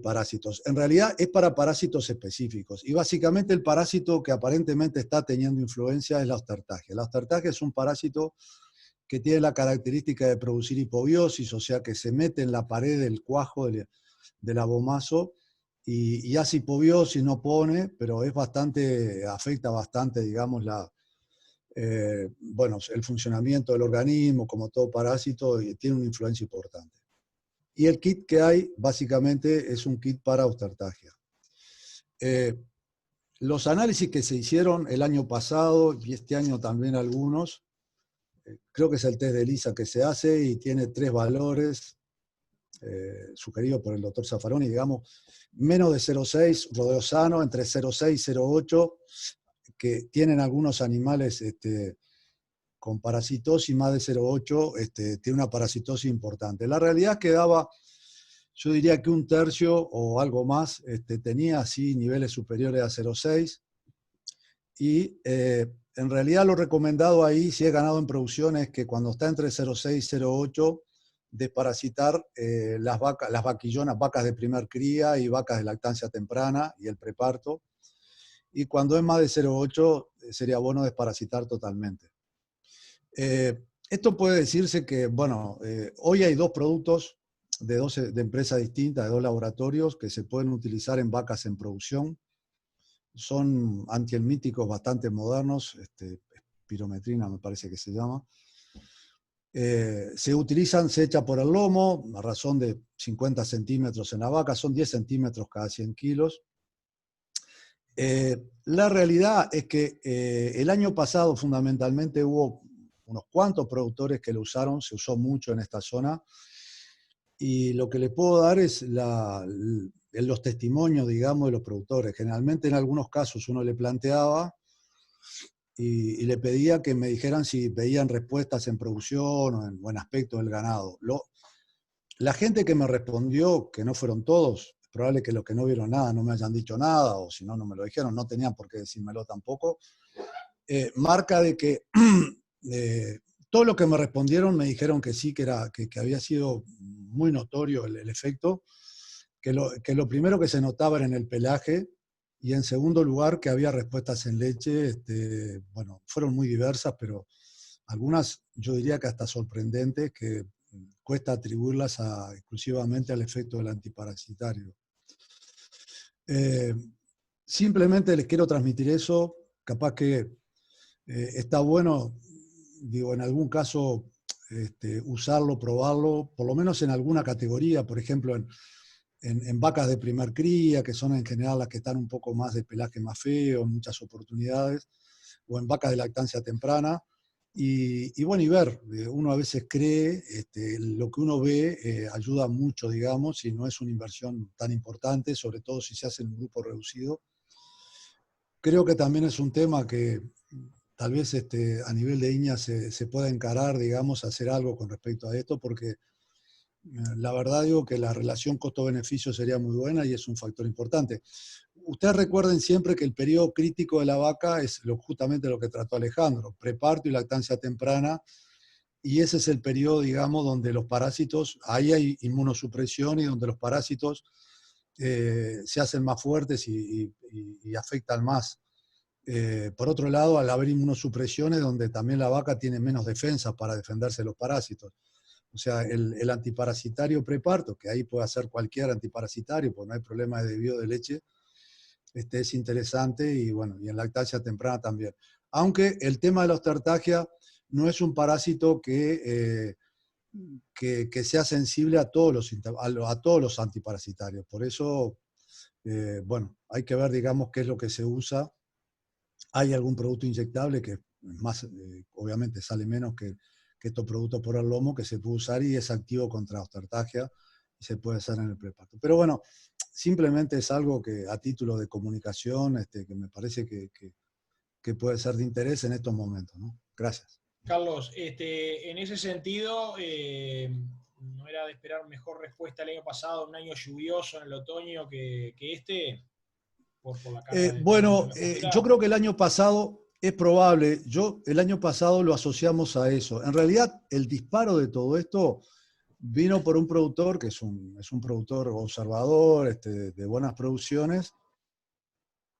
parásitos. En realidad es para parásitos específicos y básicamente el parásito que aparentemente está teniendo influencia es la Ostertagia. La Ostertagia es un parásito que tiene la característica de producir hipobiosis, o sea que se mete en la pared del cuajo del abomazo y hace hipobiosis, no pone, pero afecta bastante, digamos, el funcionamiento del organismo, como todo parásito, y tiene una influencia importante. Y el kit que hay, básicamente, es un kit para Ostertagia. Los análisis que se hicieron el año pasado, y este año también algunos, creo que es el test de ELISA que se hace, y tiene 3 valores, sugeridos por el doctor Zaffaroni, digamos, menos de 0,6, rodeo sano, entre 0,6 y 0,8, que tienen algunos animales con parasitosis, más de 0,8, tiene una parasitosis importante. La realidad es que yo diría que un tercio o algo más tenía así niveles superiores a 0,6, y en realidad lo recomendado ahí, si es ganado en producción, es que cuando está entre 0,6 y 0,8, desparasitar las vaquillonas, vacas de primer cría y vacas de lactancia temprana y el preparto. Y cuando es más de 0,8 sería bueno desparasitar totalmente. Esto puede decirse que, bueno, hoy hay 2 productos de empresas distintas, de 2 laboratorios que se pueden utilizar en vacas en producción. Son antihelmíticos bastante modernos, espirometrina me parece que se llama. Se echa por el lomo, a razón de 50 centímetros en la vaca, son 10 centímetros cada 100 kilos. La realidad es que el año pasado fundamentalmente hubo unos cuantos productores que lo usaron, se usó mucho en esta zona, y lo que les puedo dar es los testimonios, digamos, de los productores. Generalmente en algunos casos uno le planteaba y le pedía que me dijeran si veían respuestas en producción o en buen aspecto del ganado. La gente que me respondió, que no fueron todos, es probable que los que no vieron nada no me hayan dicho nada, o si no, no me lo dijeron, no tenían por qué decírmelo tampoco, marca de que todo lo que me respondieron me dijeron que sí, que había sido muy notorio el efecto, que lo primero que se notaba era en el pelaje, y en segundo lugar que había respuestas en leche, bueno, fueron muy diversas, pero algunas yo diría que hasta sorprendentes, que cuesta atribuirlas exclusivamente al efecto del antiparasitario. Simplemente les quiero transmitir eso, capaz que está bueno, digo, en algún caso usarlo, probarlo, por lo menos en alguna categoría, por ejemplo, en vacas de primer cría, que son en general las que están un poco más de pelaje más feo, en muchas oportunidades, o en vacas de lactancia temprana, y bueno, y ver, uno a veces cree, lo que uno ve ayuda mucho, digamos, y no es una inversión tan importante, sobre todo si se hace en un grupo reducido. Creo que también es un tema que tal vez a nivel de INEA se pueda encarar, digamos, hacer algo con respecto a esto, porque la verdad digo que la relación costo-beneficio sería muy buena y es un factor importante. Ustedes recuerden siempre que el periodo crítico de la vaca es justamente lo que trató Alejandro, preparto y lactancia temprana, y ese es el periodo, digamos, donde los parásitos, ahí hay inmunosupresión y donde los parásitos se hacen más fuertes y afectan más. Por otro lado, al haber inmunosupresiones, donde también la vaca tiene menos defensas para defenderse de los parásitos. O sea, el antiparasitario preparto, que ahí puede hacer cualquier antiparasitario, porque no hay problema de desvío de leche, es interesante, y bueno, y en lactancia temprana también. Aunque el tema de la ostertagia no es un parásito que sea sensible a todos los antiparasitarios. Por eso, bueno, hay que ver, digamos, qué es lo que se usa. Hay algún producto inyectable que más, obviamente sale menos que estos productos por el lomo, que se puede usar y es activo contra ostertagia y se puede hacer en el preparto. Pero bueno, simplemente es algo que a título de comunicación, que me parece que puede ser de interés en estos momentos, ¿no? Gracias. Carlos, en ese sentido, ¿no era de esperar mejor respuesta el año pasado, un año lluvioso en el otoño que este? Por la carga de Bueno, temperatura. yo creo que el año pasado es probable, el año pasado lo asociamos a eso. En realidad, el disparo de todo esto vino por un productor que es un productor observador, de buenas producciones,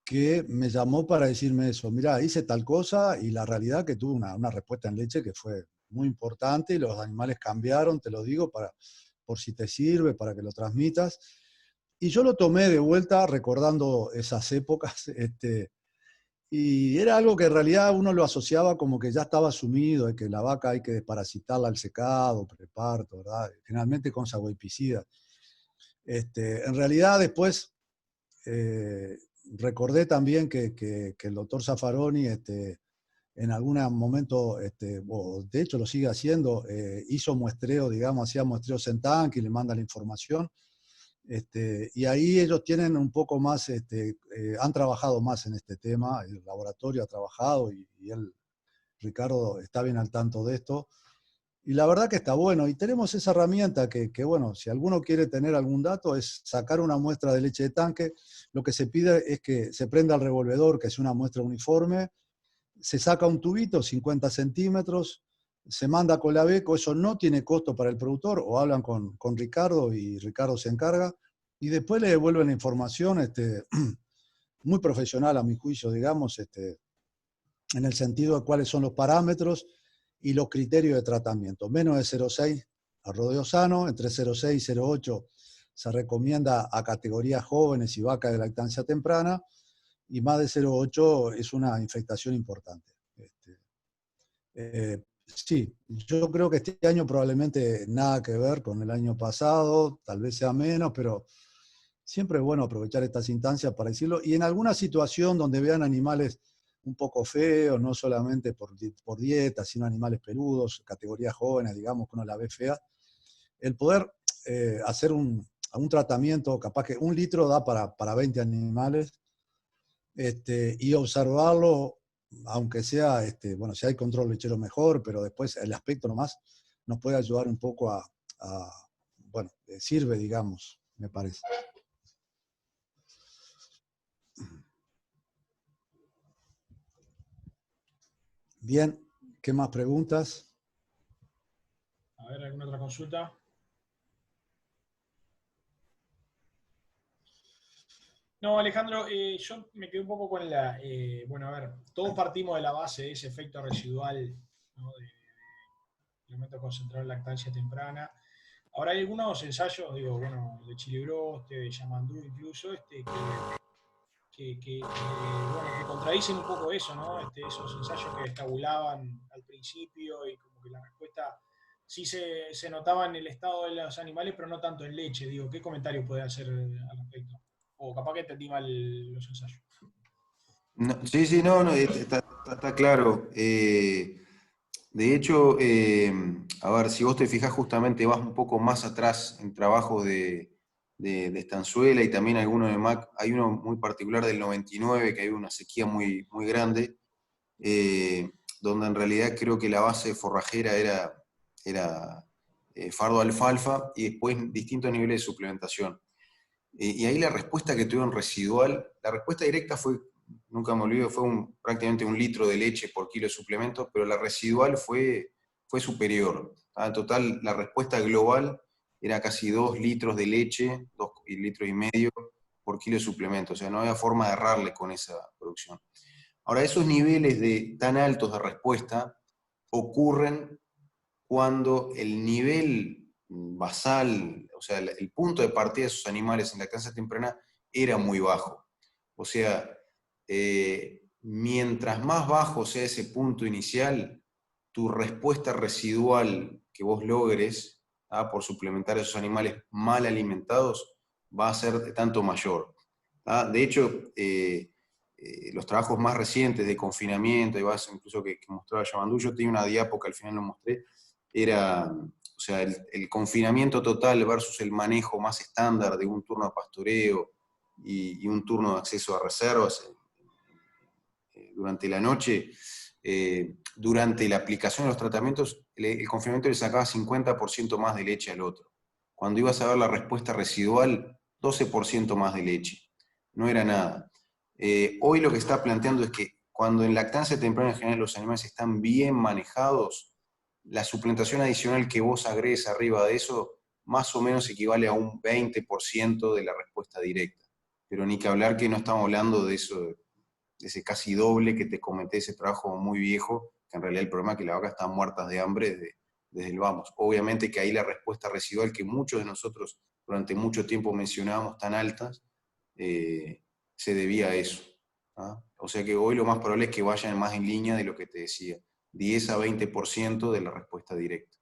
que me llamó para decirme eso. Mirá, hice tal cosa, y la realidad que tuve una respuesta en leche que fue muy importante, y los animales cambiaron, te lo digo, por si te sirve, para que lo transmitas. Y yo lo tomé de vuelta recordando esas épocas, y era algo que en realidad uno lo asociaba como que ya estaba asumido, de que la vaca hay que desparasitarla al secado, preparto, ¿verdad? Generalmente con saboipicidas. En realidad después recordé también que el doctor Zaffaroni en algún momento, de hecho lo sigue haciendo, hizo muestreo, digamos, hacía muestreos en tanque y le manda la información. Y ahí ellos tienen un poco más, han trabajado más en este tema, el laboratorio ha trabajado, y él, Ricardo, está bien al tanto de esto. Y la verdad que está bueno, y tenemos esa herramienta que bueno, si alguno quiere tener algún dato, es sacar una muestra de leche de tanque. Lo que se pide es que se prenda el revolvedor, que es una muestra uniforme, se saca un tubito, 50 centímetros, se manda con la Beco, eso no tiene costo para el productor, o hablan con Ricardo y Ricardo se encarga, y después le devuelven la información, muy profesional a mi juicio, digamos, en el sentido de cuáles son los parámetros y los criterios de tratamiento. Menos de 0,6 a rodeo sano, entre 0,6 y 0,8 se recomienda a categorías jóvenes y vacas de lactancia temprana, y más de 0,8 es una infectación importante. Sí, yo creo que este año probablemente nada que ver con el año pasado, tal vez sea menos, pero siempre es bueno aprovechar estas instancias para decirlo, y en alguna situación donde vean animales un poco feos, no solamente por dieta, sino animales peludos, categorías jóvenes, digamos, que uno la ve fea, el poder hacer un tratamiento, capaz que 1 litro da para 20 animales, y observarlo aunque sea, bueno, si hay control lechero mejor, pero después el aspecto nomás nos puede ayudar un poco bueno, sirve, digamos, me parece. Bien, ¿qué más preguntas? A ver, ¿alguna otra consulta? No, Alejandro, yo me quedé un poco con la... bueno, a ver, todos partimos de la base de ese efecto residual, ¿no? De elementos concentrados en lactancia temprana. Ahora hay algunos ensayos, digo, bueno, de Chilibroste, de Yamandú incluso, bueno, que contradicen un poco eso, ¿no? Esos ensayos que estabulaban al principio y como que la respuesta sí se notaba en el estado de los animales, pero no tanto en leche. Digo, ¿qué comentario puede hacer al respecto? O capaz que entendí mal los ensayos. No, sí, sí, no, no, está claro. De hecho, a ver, si vos te fijás, justamente vas un poco más atrás en trabajos de Estanzuela y también algunos de Mac. Hay uno muy particular del 99, que hay una sequía muy, muy grande, donde en realidad creo que la base forrajera era fardo alfalfa y después distintos niveles de suplementación. Y ahí la respuesta que tuvieron residual, la respuesta directa fue, nunca me olvido, fue prácticamente 1 litro de leche por kilo de suplementos, pero la residual fue superior. En total, la respuesta global era casi 2 litros de leche, 2,5 litros por kilo de suplementos. O sea, no había forma de errarle con esa producción. Ahora, esos niveles tan altos de respuesta ocurren cuando el nivel basal, o sea, el punto de partida de esos animales en lactancia temprana era muy bajo. O sea, mientras más bajo sea ese punto inicial, tu respuesta residual que vos logres por suplementar a esos animales mal alimentados va a ser tanto mayor. De hecho, los trabajos más recientes de confinamiento, incluso que mostraba Yamandú, yo tenía una diapo que al final lo mostré, era, o sea, el confinamiento total versus el manejo más estándar de un turno de pastoreo y un turno de acceso a reservas durante la noche. Durante la aplicación de los tratamientos, el confinamiento le sacaba 50% más de leche al otro. Cuando ibas a ver la respuesta residual, 12% más de leche. No era nada. Hoy lo que está planteando es que cuando en lactancia temprana en general los animales están bien manejados, la suplementación adicional que vos agregues arriba de eso más o menos equivale a un 20% de la respuesta directa. Pero ni que hablar que no estamos hablando de eso, de ese casi doble que te comenté, ese trabajo muy viejo, que en realidad el problema es que las vacas están muertas de hambre desde el vamos. Obviamente que ahí la respuesta residual que muchos de nosotros durante mucho tiempo mencionábamos tan altas, se debía a eso. O sea que hoy lo más probable es que vayan más en línea de lo que te decía, 10 a 20% de la respuesta directa.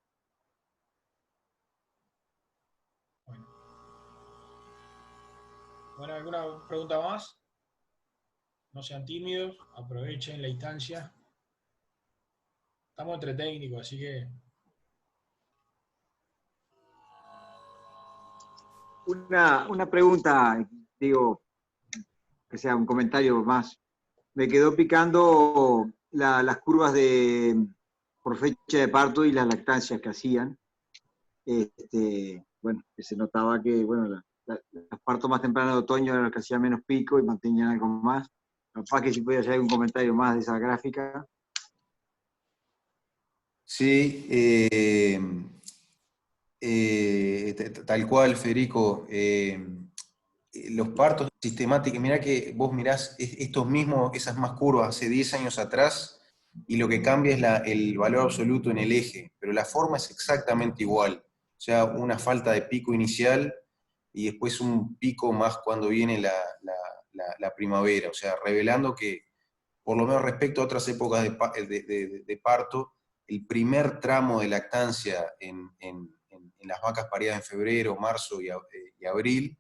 Bueno, ¿alguna pregunta más? No sean tímidos, aprovechen la instancia. Estamos entre técnicos, así que... Una pregunta, digo, que sea un comentario más. Me quedó picando las curvas por fecha de parto y las lactancias que hacían. Bueno, que se notaba que, bueno, los partos más tempranos de otoño eran los que hacían menos pico y mantenían algo más. Capaz que si podía hacer algún comentario más de esa gráfica. Sí, tal cual, Federico. Los partos sistemáticos, mirá que vos mirás esas más curvas hace 10 años atrás y lo que cambia es el valor absoluto en el eje, pero la forma es exactamente igual. O sea, una falta de pico inicial y después un pico más cuando viene la primavera. O sea, revelando que, por lo menos respecto a otras épocas de parto, el primer tramo de lactancia en las vacas paridas en febrero, marzo y abril,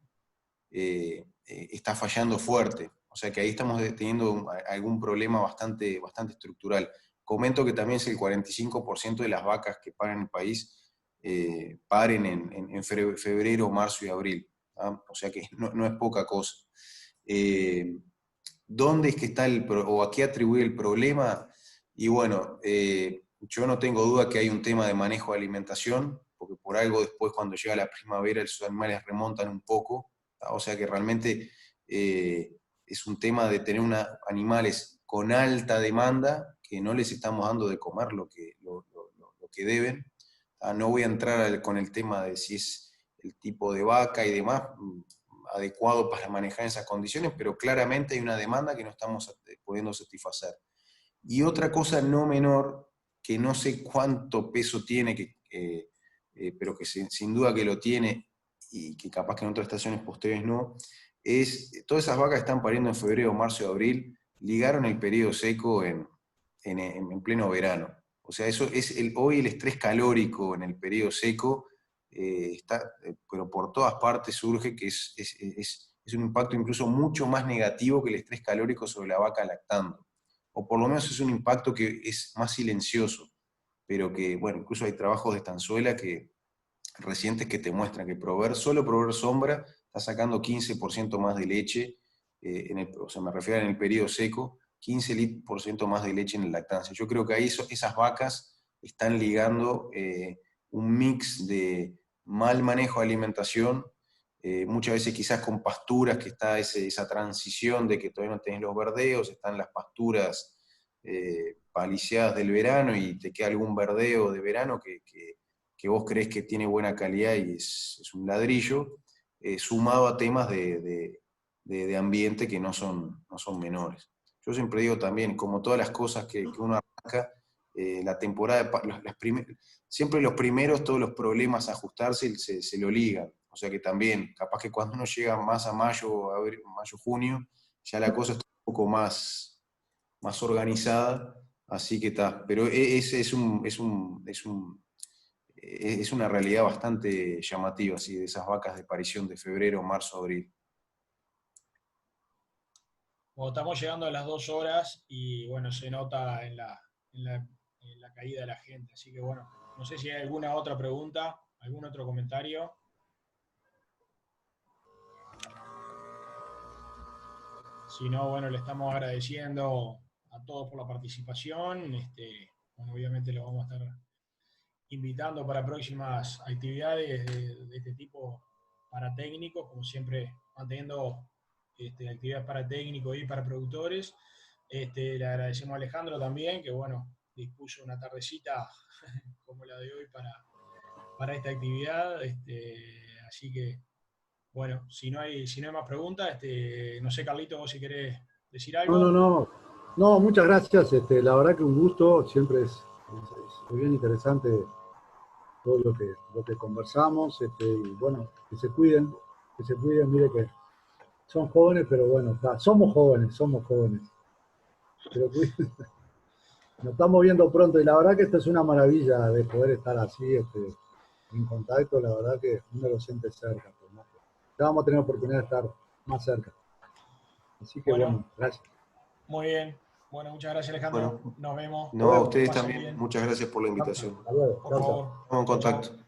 está fallando fuerte. O sea que ahí estamos teniendo algún problema bastante estructural. Comento que también es el 45% de las vacas que paren en el país paren en febrero, marzo y abril. O sea que no es poca cosa. ¿dónde es que está o a qué atribuir el problema? Y bueno, yo no tengo duda que hay un tema de manejo de alimentación, porque por algo después cuando llega la primavera esos animales remontan un poco, o sea que realmente es un tema de tener animales con alta demanda que no les estamos dando de comer lo que deben. No voy a entrar con el tema de si es el tipo de vaca y demás adecuado para manejar esas condiciones, pero claramente hay una demanda que no estamos pudiendo satisfacer. Y otra cosa no menor, que no sé cuánto peso tiene, pero que sin duda que lo tiene, y que capaz que en otras estaciones posteriores no, es todas esas vacas que están pariendo en febrero, marzo y abril, ligaron el periodo seco en pleno verano. O sea, eso es hoy el estrés calórico en el periodo seco, pero por todas partes surge que es un impacto incluso mucho más negativo que el estrés calórico sobre la vaca lactando. O por lo menos es un impacto que es más silencioso, pero que, bueno, incluso hay trabajos de Estanzuela recientes que te muestran que solo proveer sombra está sacando 15% más de leche, o sea, me refiero en el periodo seco, 15% más de leche en la lactancia. Yo creo que ahí esas vacas están ligando un mix de mal manejo de alimentación, muchas veces quizás con pasturas, que está esa transición de que todavía no tenés los verdeos, están las pasturas paliciadas del verano y te queda algún verdeo de verano que vos creés que tiene buena calidad y es un ladrillo, sumado a temas de ambiente que no son menores. Yo siempre digo también, como todas las cosas que uno arranca, la temporada, siempre los primeros, todos los problemas a ajustarse se lo ligan. O sea que también, capaz que cuando uno llega más a mayo, junio, ya la cosa está un poco más organizada, así que está. Pero es una realidad bastante llamativa, así, de esas vacas de parición de febrero, marzo, abril. Bueno, estamos llegando a las 2 horas y bueno, se nota en la caída de la gente. Así que bueno, no sé si hay alguna otra pregunta, algún otro comentario. Si no, bueno, le estamos agradeciendo a todos por la participación. Bueno, obviamente los vamos a estar invitando para próximas actividades de este tipo para técnicos, como siempre manteniendo actividades para técnicos y para productores. Le agradecemos a Alejandro también, que bueno, dispuso una tardecita como la de hoy para esta actividad. Así que, bueno, si no hay más preguntas, no sé, Carlito, vos si querés decir algo. No, muchas gracias. La verdad que un gusto, siempre es bien interesante todo lo que conversamos. Y bueno, que se cuiden, mire que son jóvenes, pero bueno, somos jóvenes. Pero cuídense. Nos estamos viendo pronto y la verdad que esto es una maravilla de poder estar así en contacto. La verdad que uno lo siente cerca, pues, ¿no? Ya vamos a tener oportunidad de estar más cerca. Así que bueno, gracias. Muy bien. Bueno, muchas gracias, Alejandro. Bueno, nos vemos. No, a ustedes Pasen también. bien. Muchas gracias por la invitación. Hasta luego. Por favor. Estamos en contacto.